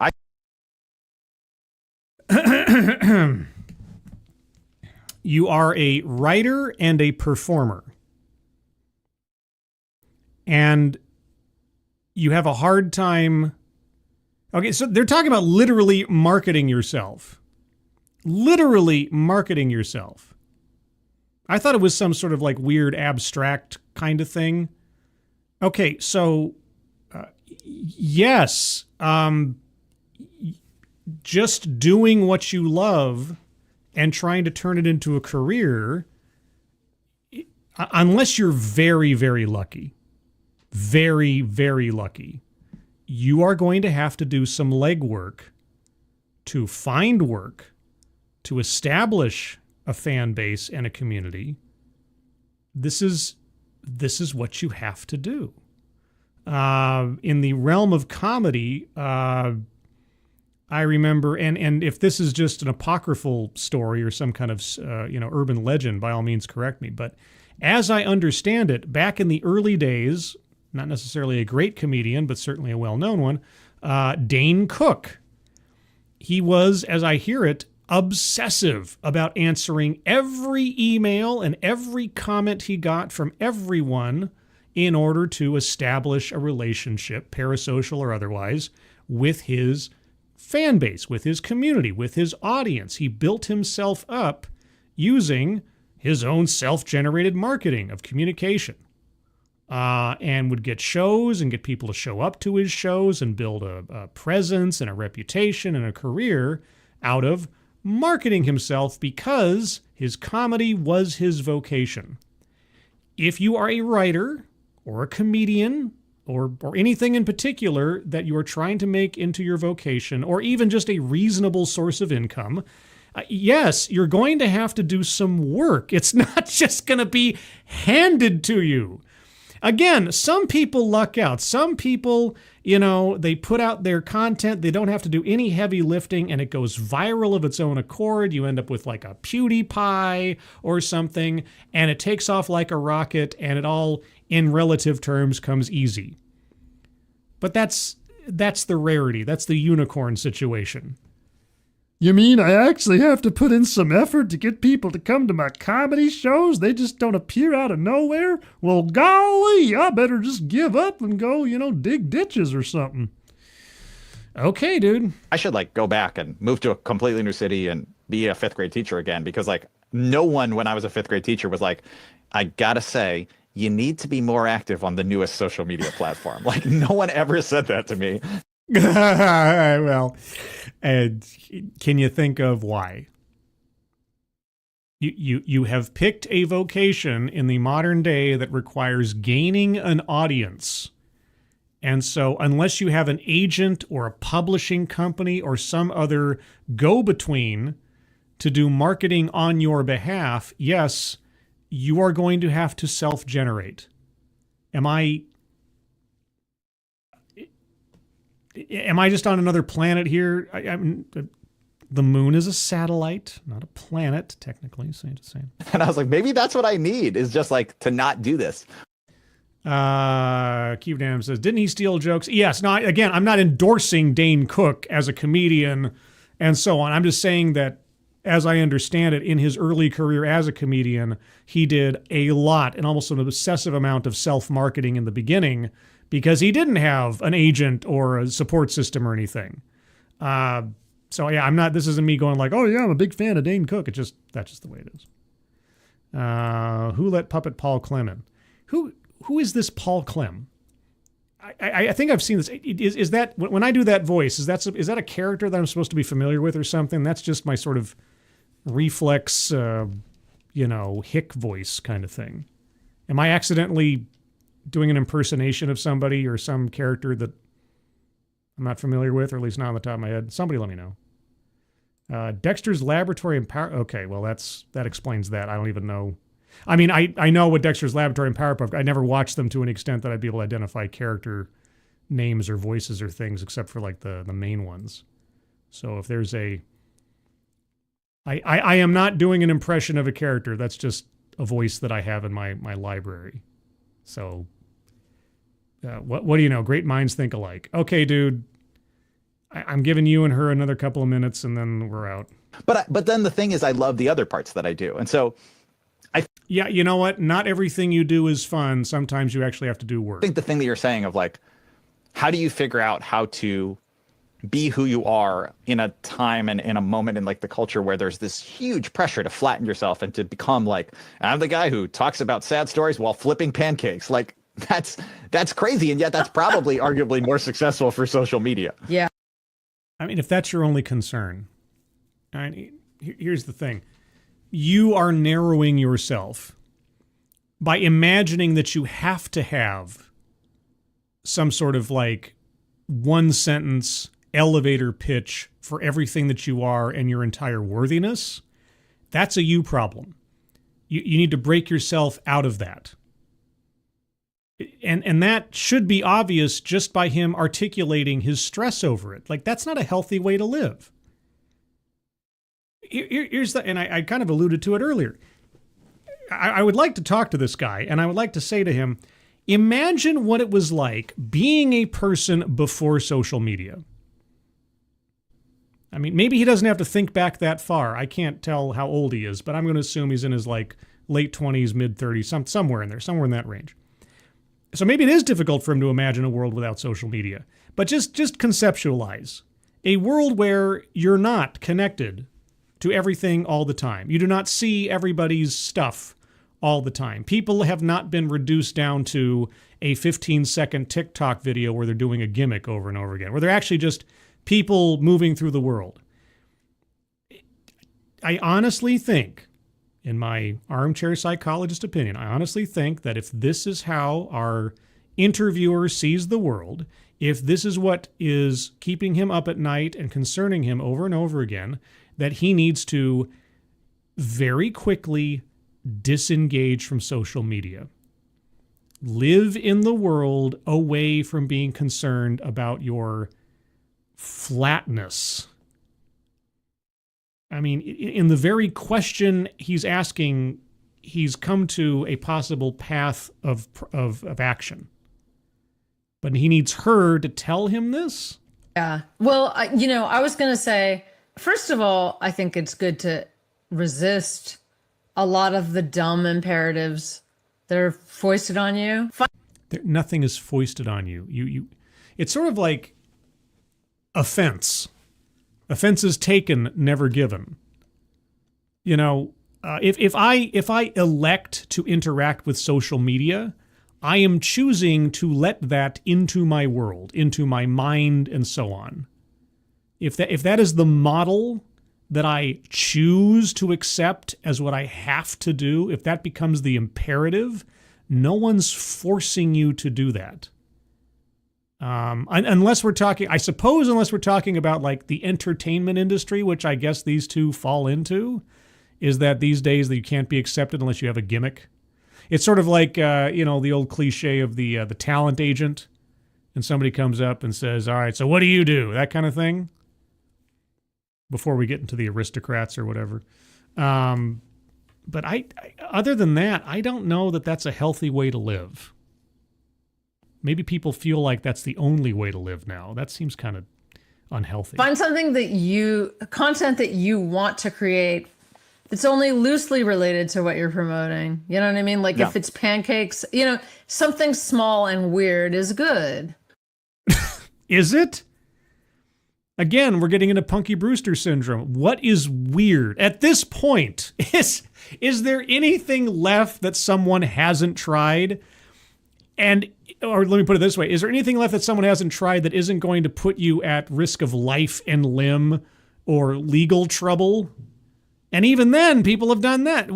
You are a writer and a performer. And you have a hard time. Okay, so they're talking about literally marketing yourself. Literally marketing yourself. I thought it was some sort of weird abstract kind of thing. Okay, so yes, just doing what you love and trying to turn it into a career, unless you're very, very lucky, very, very lucky, you are going to have to do some legwork to find work, to establish a fan base and a community. This is what you have to do. In the realm of comedy, I remember, and if this is just an apocryphal story or some kind of urban legend, by all means correct me, but As I understand it, back in the early days, not necessarily a great comedian, but certainly a well-known one, Dane Cook. He was, as I hear it, obsessive about answering every email and every comment he got from everyone in order to establish a relationship, parasocial or otherwise, with his fan base, with his community, with his audience. He built himself up using his own self-generated marketing of communication, and would get shows and get people to show up to his shows and build a presence and a reputation and a career out of marketing himself because his comedy was his vocation. If you are a writer or a comedian or anything in particular that you are trying to make into your vocation or even just a reasonable source of income, yes, you're going to have to do some work. It's not just going to be handed to you. Again, some people luck out. Some people, they put out their content. They don't have to do any heavy lifting and it goes viral of its own accord. You end up with like a PewDiePie or something and it takes off like a rocket and it all, in relative terms, comes easy. But that's the rarity. That's the unicorn situation.
You mean I actually have to put in some effort to get people to come to my comedy shows? They just don't appear out of nowhere? Well, golly, I better just give up and go, dig ditches or something.
Okay, dude.
I should go back and move to a completely new city and be a fifth grade teacher again, because no one when I was a fifth grade teacher was like, I gotta say, you need to be more active on the newest social media platform. No one ever said that to me.
Well, and can you think of why? You have picked a vocation in the modern day that requires gaining an audience. And so unless you have an agent or a publishing company or some other go-between to do marketing on your behalf, yes, you are going to have to self-generate. Am I just on another planet here? The moon is a satellite, not a planet, technically. Same.
And I was like, maybe that's what I need, is just to not do this.
Keith Dam says, didn't he steal jokes? Yes. No, again, I'm not endorsing Dane Cook as a comedian and so on. I'm just saying that, as I understand it, in his early career as a comedian, he did a lot and almost an obsessive amount of self-marketing in the beginning because he didn't have an agent or a support system or anything. So yeah, this isn't me going oh yeah, I'm a big fan of Dane Cook. That's just the way it is. Who let Puppet Paul Clem in? Who is this Paul Clem? I think I've seen this. Is that, when I do that voice, is that a character that I'm supposed to be familiar with or something? That's just my sort of reflex, hick voice kind of thing. Am I accidentally doing an impersonation of somebody or some character that I'm not familiar with, or at least not on the top of my head? Somebody let me know. Dexter's Laboratory and Power. Okay, well that explains that. I don't even know. I mean, I know what Dexter's Laboratory and Powerpuff. I never watched them to an extent that I'd be able to identify character names or voices or things, except for the main ones. So if there's I am not doing an impression of a character. That's just a voice that I have in my library. So what do you know? Great minds think alike. Okay, dude. I'm giving you and her another couple of minutes, and then we're out.
But then the thing is, I love the other parts that I do, and so.
Yeah, you know what? Not everything you do is fun. Sometimes you actually have to do work.
I think the thing that you're saying of how do you figure out how to be who you are in a time and in a moment in the culture where there's this huge pressure to flatten yourself and to become I'm the guy who talks about sad stories while flipping pancakes. That's crazy. And yet that's probably arguably more successful for social media.
Yeah.
I mean, if that's your only concern, here's the thing. You are narrowing yourself by imagining that you have to have some sort of one sentence elevator pitch for everything that you are and your entire worthiness. That's a you problem. You need to break yourself out of that. And that should be obvious just by him articulating his stress over it. That's not a healthy way to live. Here's and I kind of alluded to it earlier. I would like to talk to this guy, and I would like to say to him, imagine what it was like being a person before social media. I mean, maybe he doesn't have to think back that far. I can't tell how old he is, but I'm going to assume he's in his like late 20s, mid 30s, somewhere in there, somewhere in that range. So maybe it is difficult for him to imagine a world without social media. But just conceptualize a world where you're not connected to everything all the time. You do not see everybody's stuff all the time. People have not been reduced down to a 15-second TikTok video where they're doing a gimmick over and over again, where they're actually just people moving through the world. I honestly think, in my armchair psychologist opinion, I honestly think that if this is how our interviewer sees the world, if this is what is keeping him up at night and concerning him over and over again, that he needs to very quickly disengage from social media. Live in the world away from being concerned about your flatness. I mean, in the very question he's asking, he's come to a possible path of action. But he needs her to tell him this?
Yeah. Well, I was going to say, first of all, I think it's good to resist a lot of the dumb imperatives that are foisted on you.
Nothing is foisted on you. It's sort of like offense. Offense is taken, never given. You know, if I elect to interact with social media, I am choosing to let that into my world, into my mind, and so on. If that is the model that I choose to accept as what I have to do, if that becomes the imperative, no one's forcing you to do that. Unless we're talking about like the entertainment industry, which I guess these two fall into, is that these days that you can't be accepted unless you have a gimmick. It's sort of like, the old cliche of the talent agent, and somebody comes up and says, all right, so what do you do? That kind of thing. Before we get into the aristocrats or whatever. But I other than that, I don't know that that's a healthy way to live. Maybe people feel like that's the only way to live now. That seems kind of unhealthy.
Find something content that you want to create. It's only loosely related to what you're promoting. You know what I mean? Like if it's pancakes, something small and weird is good.
Is it? Again, we're getting into Punky Brewster syndrome. What is weird? At this point, is there anything left that someone hasn't tried? Or let me put it this way. Is there anything left that someone hasn't tried that isn't going to put you at risk of life and limb or legal trouble? And even then, people have done that.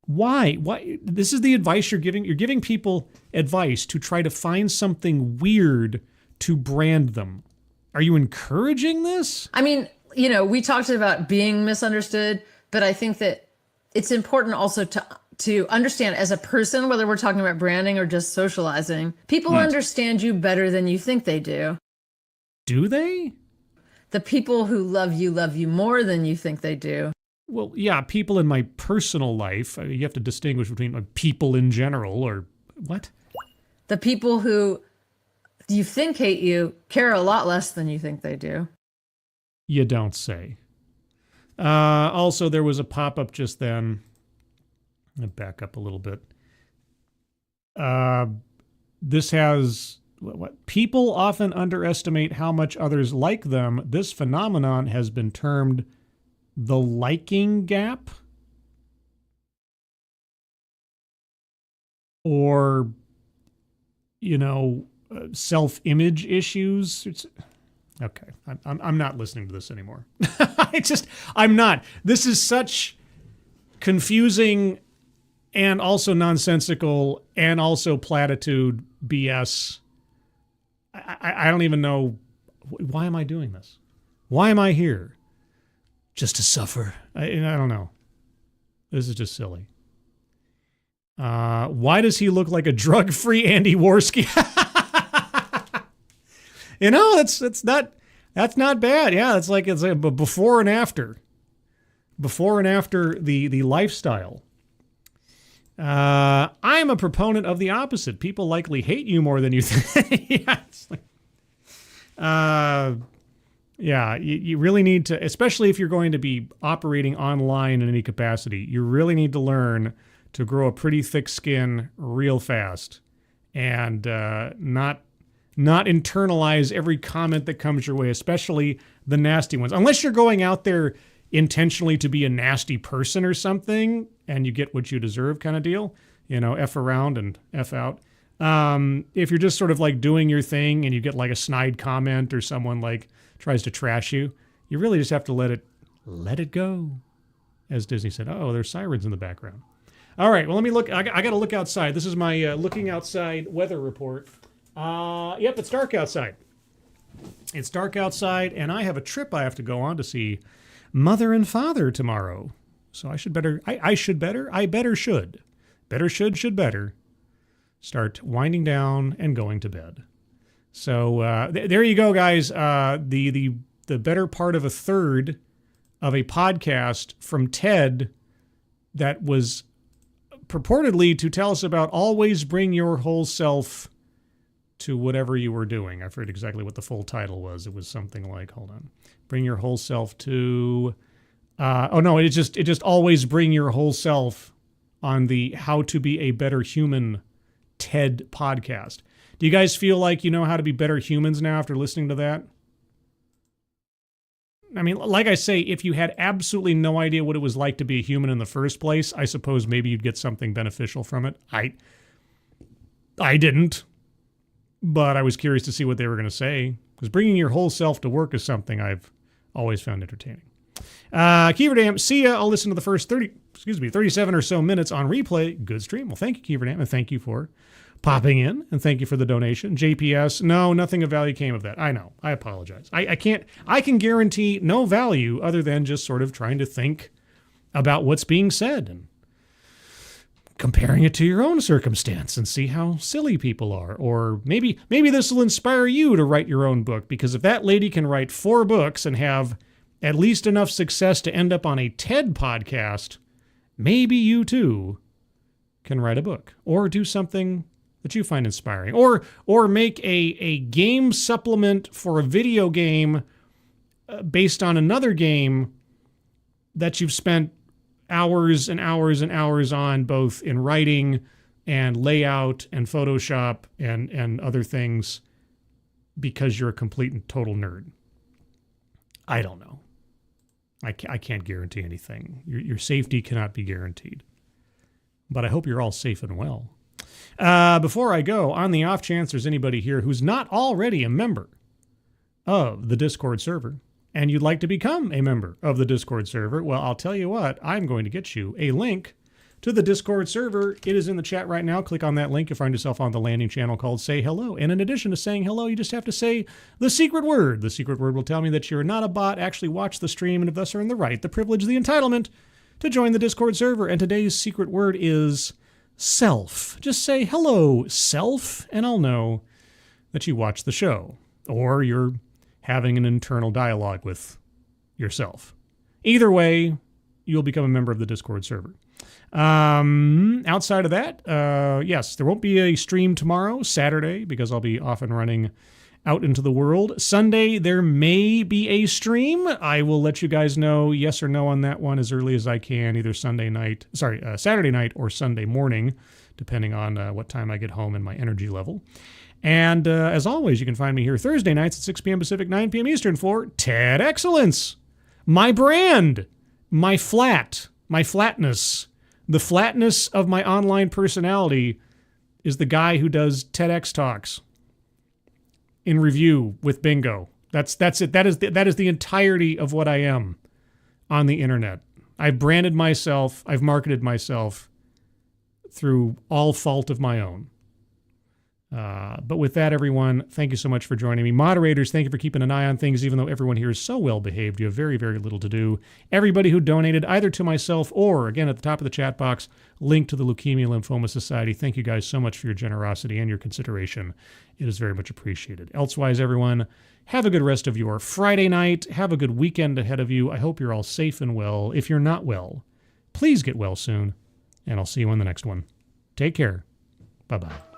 Why? This is the advice you're giving. You're giving people advice to try to find something weird to brand them. Are you encouraging this?
I mean, we talked about being misunderstood, but I think that it's important also to understand as a person, whether we're talking about branding or just socializing, people understand you better than you think they do.
Do they?
The people who love you more than you think they do.
Well, yeah, people in my personal life, you have to distinguish between people in general or what?
The people who you think hate you care a lot less than you think they do.
You don't say. Also, there was a pop-up just then. I'll back up a little bit. This has... What? People often underestimate how much others like them. This phenomenon has been termed the liking gap. Or, self-image issues. Okay, I'm not listening to this anymore. I'm not. This is such confusing and also nonsensical and also platitude BS. I don't even know. Why am I doing this? Why am I here? Just to suffer? I don't know. This is just silly. Why does he look like a drug-free Andy Worski? that's not bad. Yeah, it's like a before and after. before and after the lifestyle. I'm a proponent of the opposite. People likely hate you more than you think. Yeah, it's like, yeah, you really need to, especially if you're going to be operating online in any capacity, you really need to learn to grow a pretty thick skin real fast and not internalize every comment that comes your way, especially the nasty ones. Unless you're going out there intentionally to be a nasty person or something and you get what you deserve kind of deal, you know, F around and F out. If you're just sort of like doing your thing and you get like a snide comment or someone like tries to trash you, you really just have to let it go. As Disney said, oh, there's sirens in the background. All right, well, let me look. I got to look outside. This is my looking outside weather report. Yep, it's dark outside. It's dark outside, and I have a trip I have to go on to see Mother and Father tomorrow. So I should better start winding down and going to bed. So there you go, guys. The better part of a third of a podcast from Ted that was purportedly to tell us about always bring your whole self to whatever you were doing. I forget exactly what the full title was. It was something like, hold on, bring your whole self to, it just always bring your whole self on the How to Be a Better Human TED podcast. Do you guys feel like you know how to be better humans now after listening to that? I mean, like I say, if you had absolutely no idea what it was like to be a human in the first place, I suppose maybe you'd get something beneficial from it. I didn't, but I was curious to see what they were going to say, because bringing your whole self to work is something I've always found entertaining. Keeverdam, see ya. I'll listen to the first 37 or so minutes on replay. Good stream. Well, thank you, Keeverdam, and thank you for popping in, and thank you for the donation. JPS, no, nothing of value came of that. I know. I apologize. I can guarantee no value other than just sort of trying to think about what's being said and comparing it to your own circumstance and see how silly people are. Or maybe this will inspire you to write your own book, because if that lady can write 4 books and have at least enough success to end up on a TED podcast, maybe you too can write a book or do something that you find inspiring, or make a game supplement for a video game based on another game that you've spent hours and hours and hours on, both in writing and layout and Photoshop and other things, because you're a complete and total nerd. I don't know. I can't guarantee anything. Your safety cannot be guaranteed. But I hope you're all safe and well. Before I go, on the off chance there's anybody here who's not already a member of the Discord server, and you'd like to become a member of the Discord server, well, I'll tell you what, I'm going to get you a link to the Discord server. It is in the chat right now. Click on that link. You'll find yourself on the landing channel called Say Hello. And in addition to saying hello, you just have to say the secret word. The secret word will tell me that you're not a bot, actually watch the stream, and thus are in the right, the privilege, the entitlement to join the Discord server. And today's secret word is self. Just say hello, self, and I'll know that you watch the show, or you're having an internal dialogue with yourself. Either way, you'll become a member of the Discord server. Outside of that, yes, there won't be a stream tomorrow, Saturday, because I'll be off and running out into the world. Sunday, there may be a stream. I will let you guys know yes or no on that one as early as I can, either Saturday night or Sunday morning, depending on what time I get home and my energy level. And as always, you can find me here Thursday nights at 6 p.m. Pacific, 9 p.m. Eastern for TED Excellence, my brand, my flatness. The flatness of my online personality is the guy who does TEDx talks in review with bingo. That's it. That is the entirety of what I am on the internet. I've branded myself. I've marketed myself through all fault of my own. But with that, everyone, thank you so much for joining me. Moderators, thank you for keeping an eye on things, even though everyone here is so well behaved. You have very, very little to do. Everybody who donated, either to myself or, again, at the top of the chat box, link to the Leukemia Lymphoma Society. Thank you guys so much for your generosity and your consideration. It is very much appreciated. Elsewise, everyone, have a good rest of your Friday night. Have a good weekend ahead of you. I hope you're all safe and well. If you're not well, please get well soon, and I'll see you on the next one. Take care. Bye-bye.